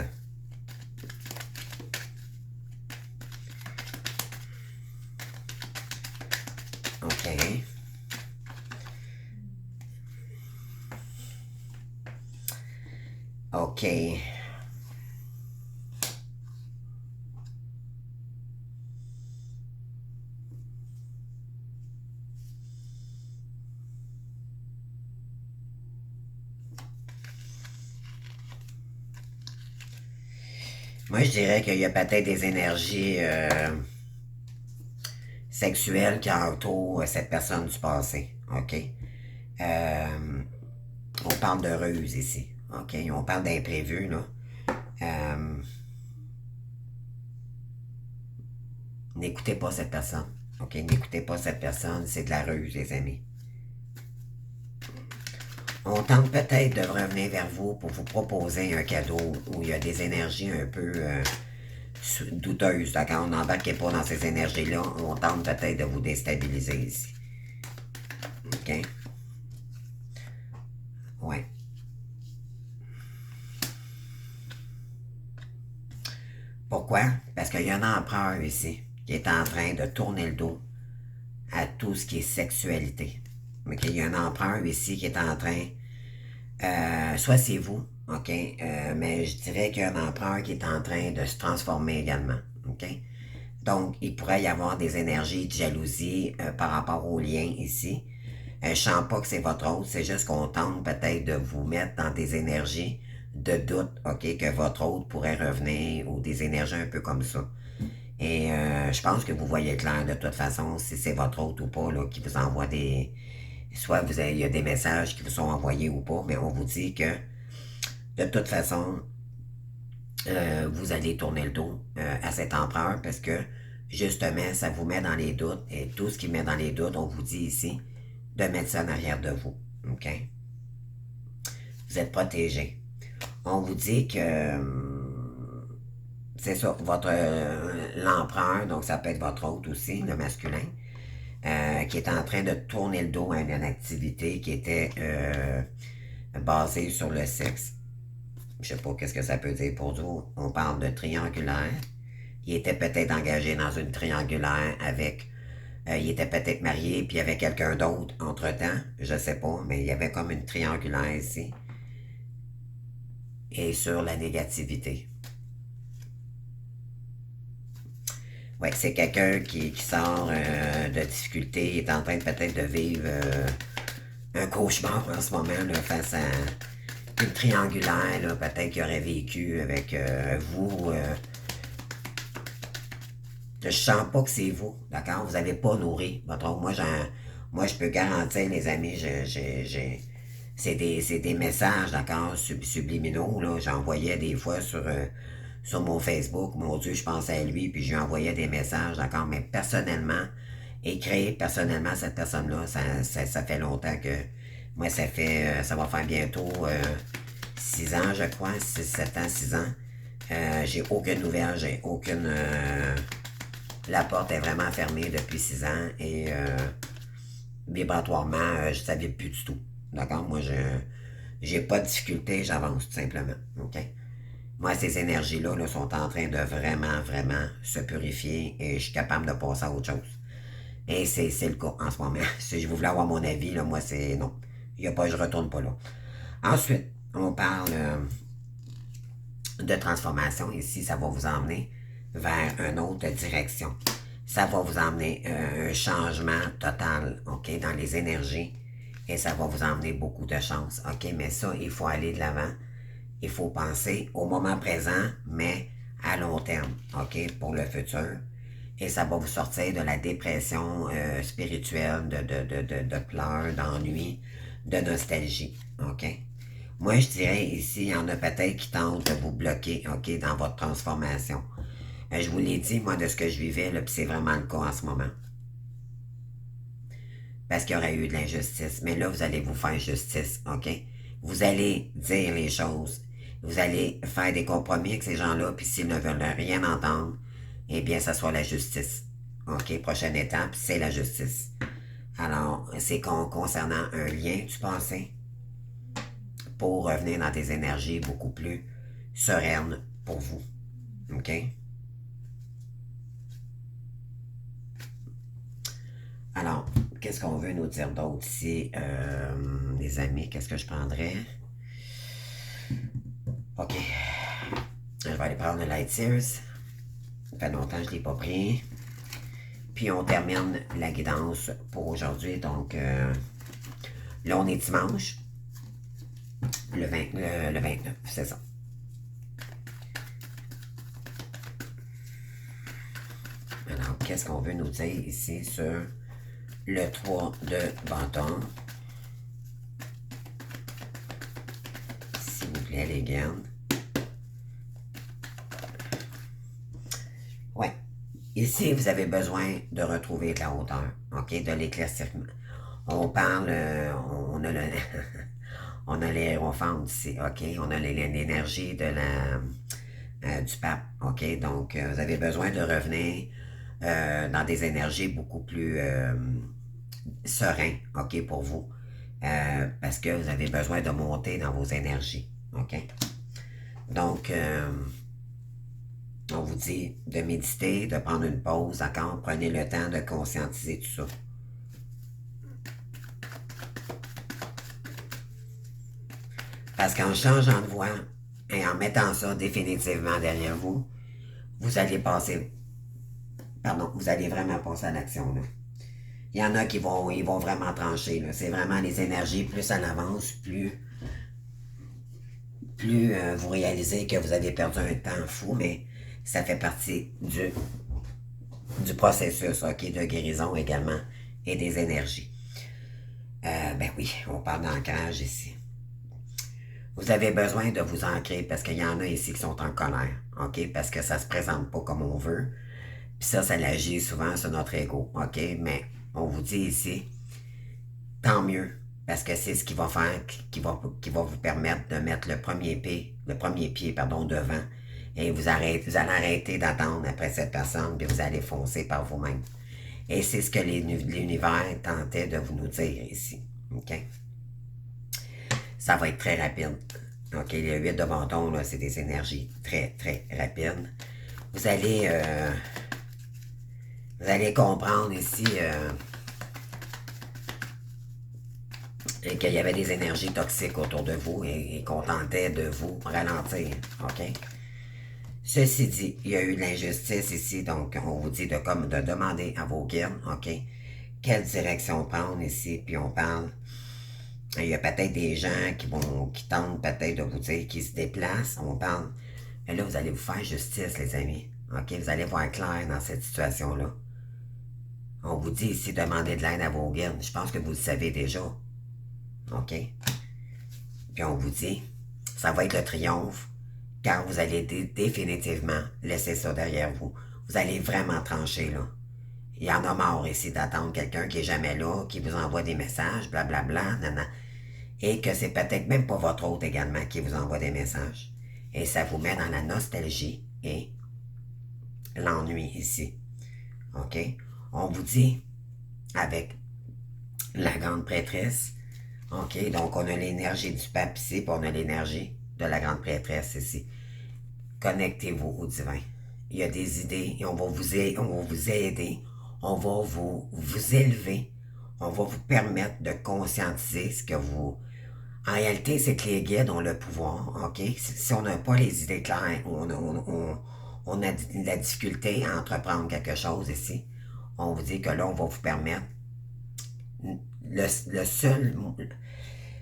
OK. OK. Moi, je dirais qu'il y a peut-être des énergies sexuelles qui entourent cette personne du passé. OK? On parle de ruse ici. OK? On parle d'imprévu, là. N'écoutez pas cette personne. OK? N'écoutez pas cette personne. C'est de la ruse, les amis. On tente peut-être de revenir vers vous pour vous proposer un cadeau où il y a des énergies un peu douteuses. D'accord? On n'embarquez pas dans ces énergies-là. On tente peut-être de vous déstabiliser ici. OK? Ouais. Pourquoi? Parce qu'il y a un empereur ici qui est en train de tourner le dos à tout ce qui est sexualité. OK? Il y a un empereur ici qui est en train... soit c'est vous, OK? Mais je dirais qu'il y a un empereur qui est en train de se transformer également. OK? Donc, il pourrait y avoir des énergies de jalousie par rapport au lien ici. Je ne sens pas que c'est votre autre, c'est juste qu'on tente peut-être de vous mettre dans des énergies de doute, OK, que votre autre pourrait revenir ou des énergies un peu comme ça. Et je pense que vous voyez clair de toute façon si c'est votre autre ou pas là, qui vous envoie des... Soit il y a des messages qui vous sont envoyés ou pas, mais on vous dit que de toute façon, vous allez tourner le dos à cet empereur parce que justement, ça vous met dans les doutes et tout ce qui met dans les doutes, on vous dit ici de mettre ça en arrière de vous. OK? Vous êtes protégé. On vous dit que c'est ça, votre l'empereur, donc ça peut être votre hôte aussi, le masculin, qui est en train de tourner le dos à une activité qui était basée sur le sexe. Je sais pas qu'est-ce que ça peut dire pour vous. On parle de triangulaire. Il était peut-être engagé dans une triangulaire avec... il était peut-être marié, puis il y avait quelqu'un d'autre entre-temps. Je sais pas, mais il y avait comme une triangulaire ici. Et sur la négativité. Ouais, c'est quelqu'un qui sort de difficultés, il est en train peut-être de vivre un cauchemar en ce moment là, face à une triangulaire, peut-être qu'il aurait vécu avec vous. Je sens pas que c'est vous, d'accord? Vous n'avez pas nourri votre homme. Moi, je peux garantir, les amis, c'est des messages, d'accord, subliminaux, là. J'envoyais des fois sur mon Facebook. Mon Dieu, je pensais à lui, puis je lui envoyais des messages, d'accord? Mais personnellement, écrire personnellement à cette personne-là, ça fait longtemps que... Moi, ça va faire bientôt 6 ans, je crois, 6, 7 ans, 6 ans. J'ai aucune nouvelle, j'ai aucune... la porte est vraiment fermée depuis 6 ans et vibratoirement, je ne savais plus du tout. D'accord? Moi, j'ai pas de difficulté, j'avance tout simplement. OK? Moi, ces énergies-là là, sont en train de vraiment, vraiment se purifier et je suis capable de passer à autre chose. Et c'est le cas en ce moment. Si je voulais avoir mon avis, là, moi, c'est non. Il y a pas, je retourne pas là. Ensuite, on parle de transformation. Ici, ça va vous emmener vers une autre direction. Ça va vous emmener un changement total, OK, dans les énergies. Et ça va vous emmener beaucoup de chance, OK? Mais ça, il faut aller de l'avant. Il faut penser au moment présent, mais à long terme, OK, pour le futur. Et ça va vous sortir de la dépression spirituelle, de pleurs, d'ennui, de nostalgie, OK? Moi, je dirais ici, il y en a peut-être qui tentent de vous bloquer, OK, dans votre transformation. Je vous l'ai dit, moi, de ce que je vivais, là, puis c'est vraiment le cas en ce moment. Parce qu'il y aurait eu de l'injustice. Mais là, vous allez vous faire justice, OK? Vous allez dire les choses. Vous allez faire des compromis avec ces gens-là, puis s'ils ne veulent rien entendre, eh bien, ça sera la justice. OK? Prochaine étape, c'est la justice. Alors, c'est concernant un lien du passé pour revenir dans des énergies beaucoup plus sereines pour vous. OK? Alors, qu'est-ce qu'on veut nous dire d'autre ici, les amis? Qu'est-ce que je prendrais? OK. Je vais aller prendre le Light Sears. Ça fait longtemps que je ne l'ai pas pris. Puis on termine la guidance pour aujourd'hui. Donc, là, on est dimanche. Le 29, c'est ça. Alors, qu'est-ce qu'on veut nous dire ici sur le 3 de bâton? S'il vous plaît, les gardes. Ouais. Ici, vous avez besoin de retrouver de la hauteur, OK, de l'éclaircissement. On parle, on a le... on a les aérophanes ici, OK? On a l'énergie de du pape, OK? Donc, vous avez besoin de revenir dans des énergies beaucoup plus sereines, OK, pour vous. Parce que vous avez besoin de monter dans vos énergies, OK? Donc, on vous dit de méditer, de prendre une pause, d'accord? Prenez le temps de conscientiser tout ça. Parce qu'en changeant de voix et en mettant ça définitivement derrière vous, vous allez passer, pardon, vous allez vraiment passer à l'action, là. Il y en a qui ils vont vraiment trancher, là. C'est vraiment les énergies, plus ça avance, plus plus vous réalisez que vous avez perdu un temps fou, mais ça fait partie du processus, OK, de guérison également et des énergies. Ben oui, on parle d'ancrage ici. Vous avez besoin de vous ancrer parce qu'il y en a ici qui sont en colère, OK, parce que ça se présente pas comme on veut. Puis ça l'agit souvent sur notre ego, OK, mais on vous dit ici, tant mieux, parce que c'est ce qui va faire, qui va vous permettre de mettre le premier pied, devant. Et vous allez arrêter d'attendre après cette personne, puis vous allez foncer par vous-même. Et c'est ce que l'univers tentait de vous nous dire ici. OK? Ça va être très rapide. OK? Les 8 de bâton, là, c'est des énergies très, très rapides. Vous allez comprendre ici qu'il y avait des énergies toxiques autour de vous et qu'on tentait de vous ralentir. OK? Ceci dit, il y a eu de l'injustice ici, donc on vous dit de demander à vos guides, OK, quelle direction prendre ici, puis on parle. Il y a peut-être des gens qui tentent peut-être de vous dire qu'ils se déplacent, on parle. Mais là, vous allez vous faire justice, les amis. OK, vous allez voir clair dans cette situation-là. On vous dit ici, demandez de l'aide à vos guides. Je pense que vous le savez déjà. OK? Puis on vous dit, ça va être le triomphe, car vous allez définitivement laisser ça derrière vous. Vous allez vraiment trancher, là. Il y en a marre ici d'attendre quelqu'un qui est jamais là, qui vous envoie des messages, blablabla, nanana. Et que c'est peut-être même pas votre hôte également qui vous envoie des messages. Et ça vous met dans la nostalgie et l'ennui ici. OK? On vous dit, avec la grande prêtresse, OK, donc on a l'énergie du pape ici, puis on a l'énergie de la grande prêtresse ici. Connectez-vous au divin. Il y a des idées et on va vous aider, on va vous élever, on va vous permettre de conscientiser ce que vous... En réalité, c'est que les guides ont le pouvoir, OK? Si on n'a pas les idées claires, on a de la difficulté à entreprendre quelque chose ici. On vous dit que là, on va vous permettre le seul...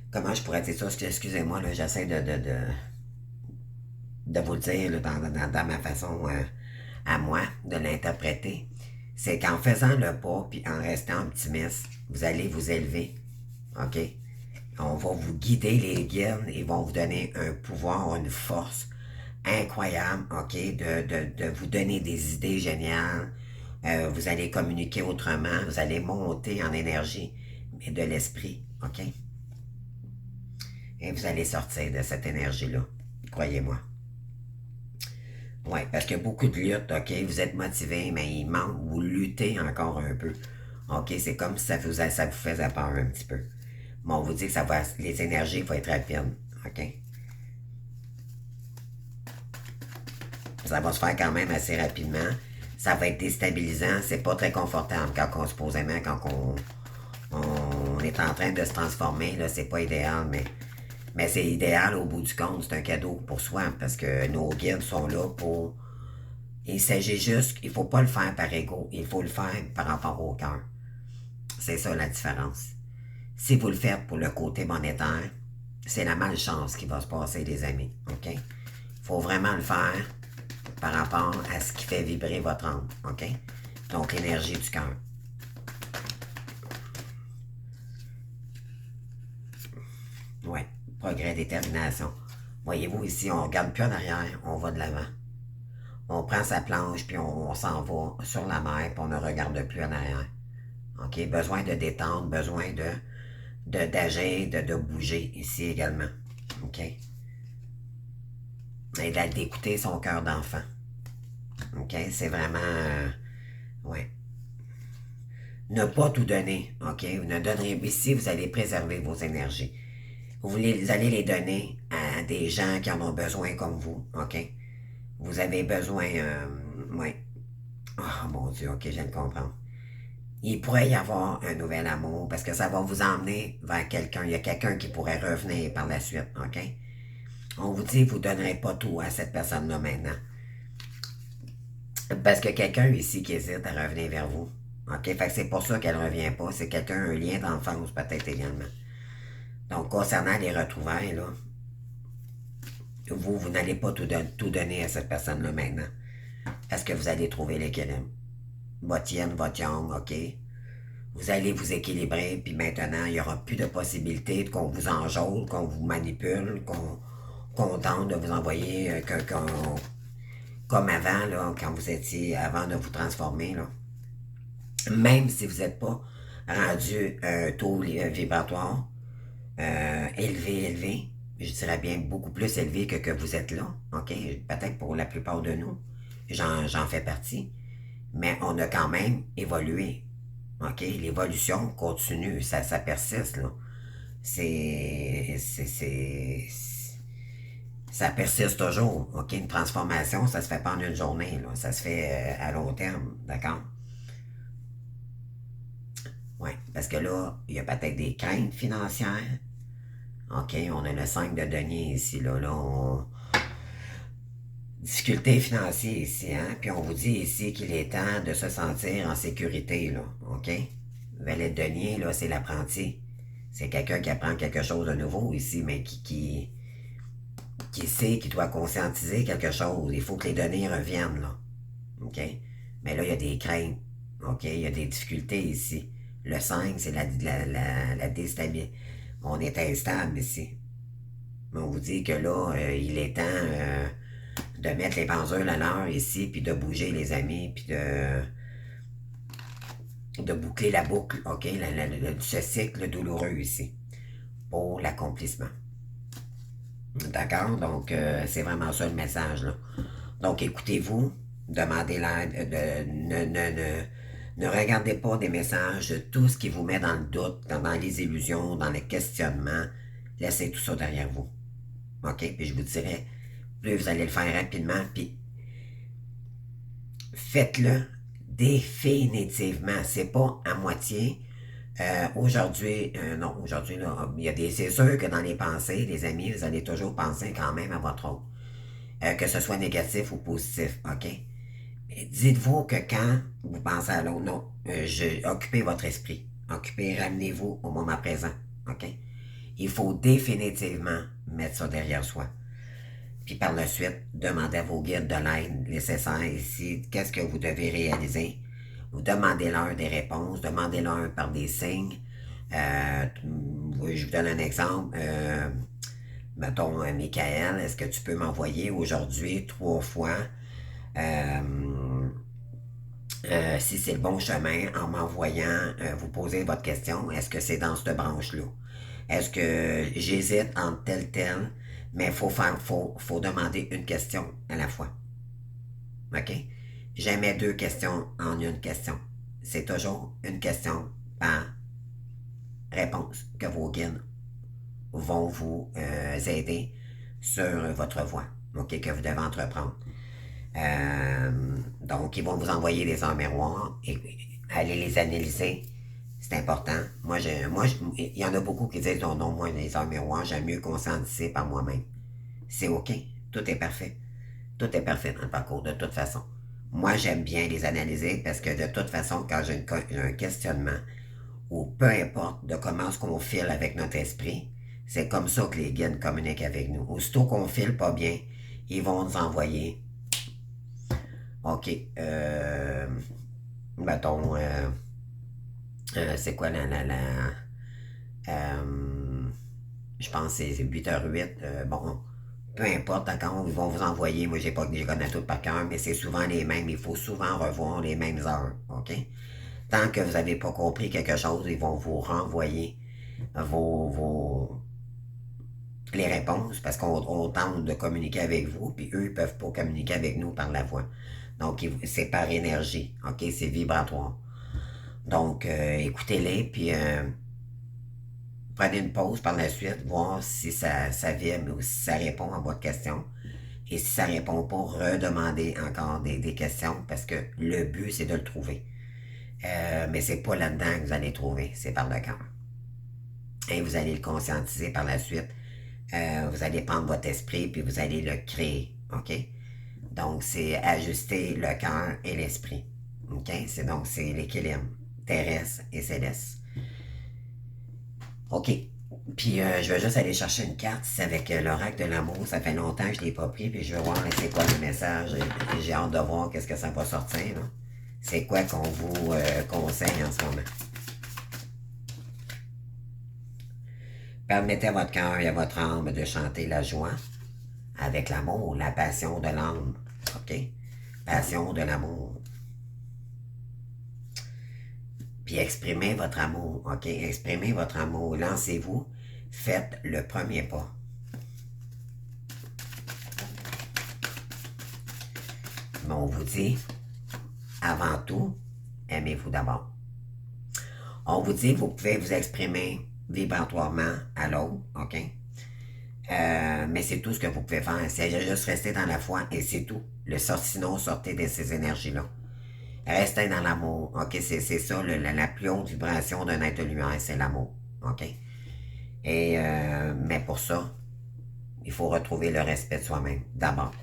Comment je pourrais dire ça? Excusez-moi, là, j'essaie de vous le dire là, dans ma façon à moi de l'interpréter. C'est qu'en faisant le pas puis en restant optimiste, vous allez vous élever. OK? On va vous guider, les guides, ils vont vous donner un pouvoir, une force incroyable, OK? De vous donner des idées géniales. Vous allez communiquer autrement, vous allez monter en énergie, mais de l'esprit, OK? Et vous allez sortir de cette énergie-là, croyez-moi. Oui, parce qu'il y a beaucoup de luttes, OK? Vous êtes motivé, mais il manque, vous luttez encore un peu. OK? C'est comme si ça vous faisait peur un petit peu. Mais on vous dit que ça va, les énergies vont être rapides. OK? Ça va se faire quand même assez rapidement. Ça va être déstabilisant. C'est pas très confortable supposément, quand on est en train de se transformer. Là, c'est pas idéal, mais c'est idéal au bout du compte. C'est un cadeau pour soi parce que nos guides sont là pour... Il s'agit juste, il faut pas le faire par ego. Il faut le faire par rapport au cœur. C'est ça la différence. Si vous le faites pour le côté monétaire, c'est la malchance qui va se passer, les amis. OK? Il faut vraiment le faire par rapport à ce qui fait vibrer votre âme. OK? Donc, l'énergie du cœur. Ouais. Progrès, détermination. Voyez-vous ici, on ne regarde plus en arrière, on va de l'avant. On prend sa planche, puis on s'en va sur la mer, puis on ne regarde plus en arrière. OK? Besoin de détendre, besoin d'agir, de bouger ici également. OK? Et d'écouter son cœur d'enfant. OK? C'est vraiment... ouais. Ne pas tout donner. OK? Vous ne donnerez... Ici, vous allez préserver vos énergies. Vous allez les donner à des gens qui en ont besoin comme vous. OK? Vous avez besoin... ouais. Oh mon Dieu, OK, je viens de comprendre. Il pourrait y avoir un nouvel amour parce que ça va vous emmener vers quelqu'un. Il y a quelqu'un qui pourrait revenir par la suite, OK? On vous dit, vous ne donnerez pas tout à cette personne-là maintenant. Parce que quelqu'un ici qui hésite à revenir vers vous. OK? Fait que c'est pour ça qu'elle ne revient pas. C'est quelqu'un, un lien d'enfance peut-être également. Donc, concernant les retrouvailles, là, vous n'allez pas tout donner à cette personne-là maintenant. Parce que vous allez trouver l'équilibre. Votre yin, votre yang, OK? Vous allez vous équilibrer, puis maintenant, il n'y aura plus de possibilité qu'on vous enjôle, qu'on vous manipule, qu'on tente de vous envoyer comme avant, là, quand vous étiez, avant de vous transformer, là. Même si vous n'êtes pas rendu un taux vibratoire élevé, je dirais bien beaucoup plus élevé que vous êtes là, OK? Peut-être pour la plupart de nous, j'en fais partie, mais on a quand même évolué, OK? L'évolution continue, ça persiste, là. Ça persiste toujours, OK? Une transformation, ça se fait pas en une journée, là. Ça se fait à long terme, d'accord? Oui, parce que là, il y a peut-être des craintes financières. OK, on a le 5 de denier ici, difficulté financière ici, hein? Puis on vous dit ici qu'il est temps de se sentir en sécurité, là. OK? Valet de denier, là, c'est l'apprenti. C'est quelqu'un qui apprend quelque chose de nouveau ici, mais qui sait qu'il doit conscientiser quelque chose. Il faut que les données reviennent, là. OK? Mais là, il y a des craintes. OK? Il y a des difficultés ici. Le 5, c'est la déstabilisation. On est instable ici. On vous dit que là, il est temps de mettre les pendules à l'heure ici, puis de bouger les amis, puis de boucler la boucle, OK? Ce cycle douloureux ici, pour l'accomplissement. D'accord? Donc, c'est vraiment ça le message, là. Donc, écoutez-vous, demandez l'aide, ne regardez pas des messages, tout ce qui vous met dans le doute, dans les illusions, dans les questionnements. Laissez tout ça derrière vous. OK? Puis je vous dirais, plus vous allez le faire rapidement, puis faites-le définitivement. C'est pas à moitié. Aujourd'hui, non, aujourd'hui, là, c'est sûr que dans les pensées, les amis, vous allez toujours penser quand même à votre autre. Que ce soit négatif ou positif, OK? Mais dites-vous que quand vous pensez à l'autre, non, occupez votre esprit. Ramenez-vous au moment présent, OK? Il faut définitivement mettre ça derrière soi. Puis par la suite, demandez à vos guides de l'aide nécessaire ici. Qu'est-ce que vous devez réaliser? Vous demandez-leur des réponses, demandez-leur par des signes. Je vous donne un exemple. Mettons, Michael, est-ce que tu peux m'envoyer aujourd'hui 3 fois si c'est le bon chemin en m'envoyant, vous poser votre question, est-ce que c'est dans cette branche-là? Est-ce que j'hésite entre tel, mais faut demander une question à la fois. OK? Jamais 2 questions en une question. C'est toujours une question par réponse que vos guides vont vous aider sur votre voie, OK, que vous devez entreprendre. Donc, ils vont vous envoyer des heures miroirs et allez les analyser. C'est important. Il y en a beaucoup qui disent non, moi, les heures miroirs, j'aime mieux conscientiser par moi-même. C'est OK. Tout est parfait. Tout est parfait dans le parcours, de toute façon. Moi, j'aime bien les analyser parce que de toute façon, quand j'ai un questionnement, ou peu importe de comment est-ce qu'on file avec notre esprit, c'est comme ça que les guides communiquent avec nous. Aussitôt qu'on file pas bien, ils vont nous envoyer. OK. Mettons, c'est quoi je pense que c'est 8h08. Bon, peu importe quand ils vont vous envoyer. Moi, je connais tout par cœur, mais c'est souvent les mêmes. Il faut souvent revoir les mêmes heures. OK? Tant que vous n'avez pas compris quelque chose, ils vont vous renvoyer les réponses parce qu'on tente de communiquer avec vous, puis eux, ils ne peuvent pas communiquer avec nous par la voix. Donc, c'est par énergie. OK? C'est vibratoire. Donc, écoutez-les, puis prenez une pause par la suite, voir si ça vibre ou si ça répond à votre question. Et si ça répond pas, redemandez encore des questions parce que le but, c'est de le trouver. Mais c'est pas là-dedans que vous allez trouver, c'est par le cœur. Et vous allez le conscientiser par la suite. Vous allez prendre votre esprit puis vous allez le créer. OK? Donc, c'est ajuster le cœur et l'esprit. OK? C'est l'équilibre terrestre et céleste. OK. Puis je vais juste aller chercher une carte. C'est avec l'oracle de l'amour. Ça fait longtemps que je ne l'ai pas pris. Puis je vais voir c'est quoi le message. Et j'ai hâte de voir qu'est-ce que ça va sortir. Là. C'est quoi qu'on vous conseille en ce moment. Permettez à votre cœur et à votre âme de chanter la joie avec l'amour, la passion de l'âme. OK? Passion de l'amour. Puis exprimez votre amour. OK? Exprimez votre amour. Lancez-vous. Faites le premier pas. Mais on vous dit, avant tout, aimez-vous d'abord. On vous dit, vous pouvez vous exprimer vibratoirement à l'autre, OK? Mais c'est tout ce que vous pouvez faire. C'est juste rester dans la foi et c'est tout. Sinon, sortez de ces énergies-là. Restez dans l'amour, OK? C'est ça, la plus haute vibration d'un être de lumière, c'est l'amour, OK? Et, mais pour ça, il faut retrouver le respect de soi-même, d'abord.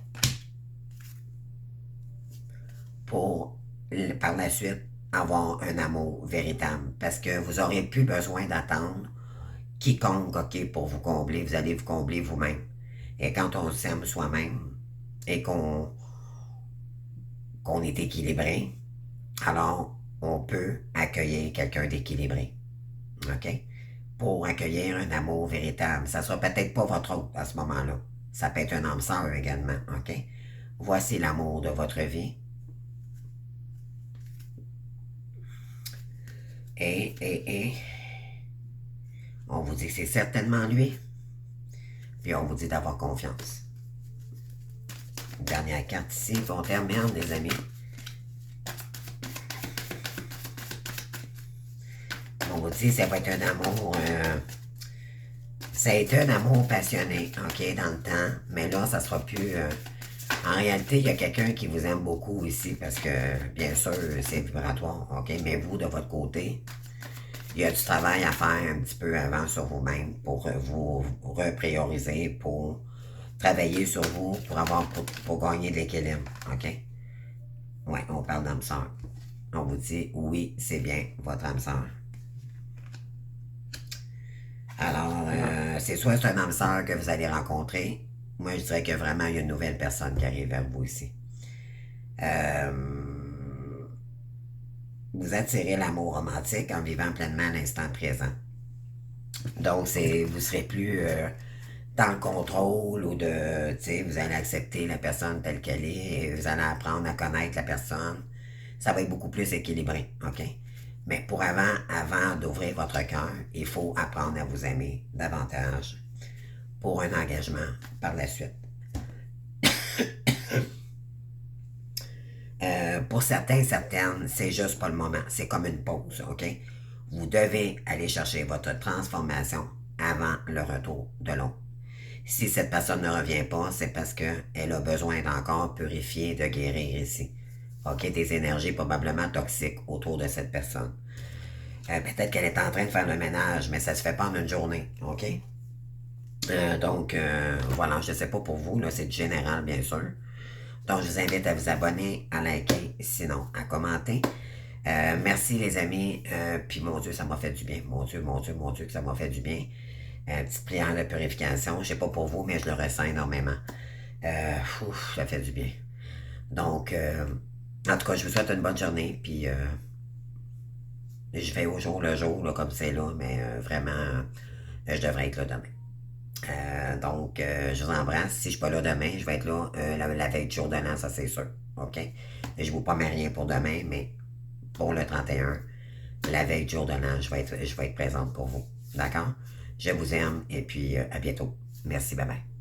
Pour, par la suite, avoir un amour véritable. Parce que vous n'aurez plus besoin d'attendre quiconque, OK, pour vous combler. Vous allez vous combler vous-même. Et quand on s'aime soi-même et qu'on est équilibré, alors on peut accueillir quelqu'un d'équilibré. OK? Pour accueillir un amour véritable. Ça ne sera peut-être pas votre autre à ce moment-là. Ça peut être un âme sœur également. OK? Voici l'amour de votre vie. Et, on vous dit que c'est certainement lui. Puis on vous dit d'avoir confiance. Dernière carte ici. On termine, les amis. On vous dit que ça va être un amour... ça a été un amour passionné, OK, dans le temps. Mais là, ça sera plus... en réalité, il y a quelqu'un qui vous aime beaucoup ici parce que, bien sûr, c'est vibratoire, OK? Mais vous, de votre côté, il y a du travail à faire un petit peu avant sur vous-même pour vous reprioriser, pour travailler sur vous, pour gagner de l'équilibre, OK? Ouais, on parle d'âme sœur. On vous dit, oui, c'est bien votre âme sœur. Alors, c'est soit c'est un âme sœur que vous allez rencontrer. Moi, je dirais que vraiment, il y a une nouvelle personne qui arrive vers vous ici. Vous attirez l'amour romantique en vivant pleinement l'instant présent. Donc, vous serez plus dans le contrôle ou vous allez accepter la personne telle qu'elle est et vous allez apprendre à connaître la personne. Ça va être beaucoup plus équilibré, OK? Mais pour avant d'ouvrir votre cœur, il faut apprendre à vous aimer davantage pour un engagement par la suite. Pour certaines, c'est juste pas le moment. C'est comme une pause, OK? Vous devez aller chercher votre transformation avant le retour de l'autre. Si cette personne ne revient pas, c'est parce qu'elle a besoin d'encore purifier, de guérir ici. OK? Des énergies probablement toxiques autour de cette personne. Peut-être qu'elle est en train de faire le ménage, mais ça se fait pas en une journée. OK? Donc, voilà, je ne sais pas pour vous, là, c'est du général, bien sûr. Donc, je vous invite à vous abonner, à liker, sinon à commenter. Merci les amis. Puis mon Dieu, ça m'a fait du bien. Mon Dieu, que ça m'a fait du bien. Petite prière de purification. Je sais pas pour vous, mais je le ressens énormément. Ça fait du bien. Donc, en tout cas, je vous souhaite une bonne journée. Puis, je vais au jour le jour, là, comme c'est là. Mais vraiment, je devrais être là demain. Donc, je vous embrasse. Si je ne suis pas là demain, je vais être là la veille du jour de l'an, ça c'est sûr. OK? Et je ne vous promets rien pour demain, mais pour le 31, la veille du jour de l'an, je vais être présente pour vous. D'accord? Je vous aime et puis à bientôt. Merci, bye bye.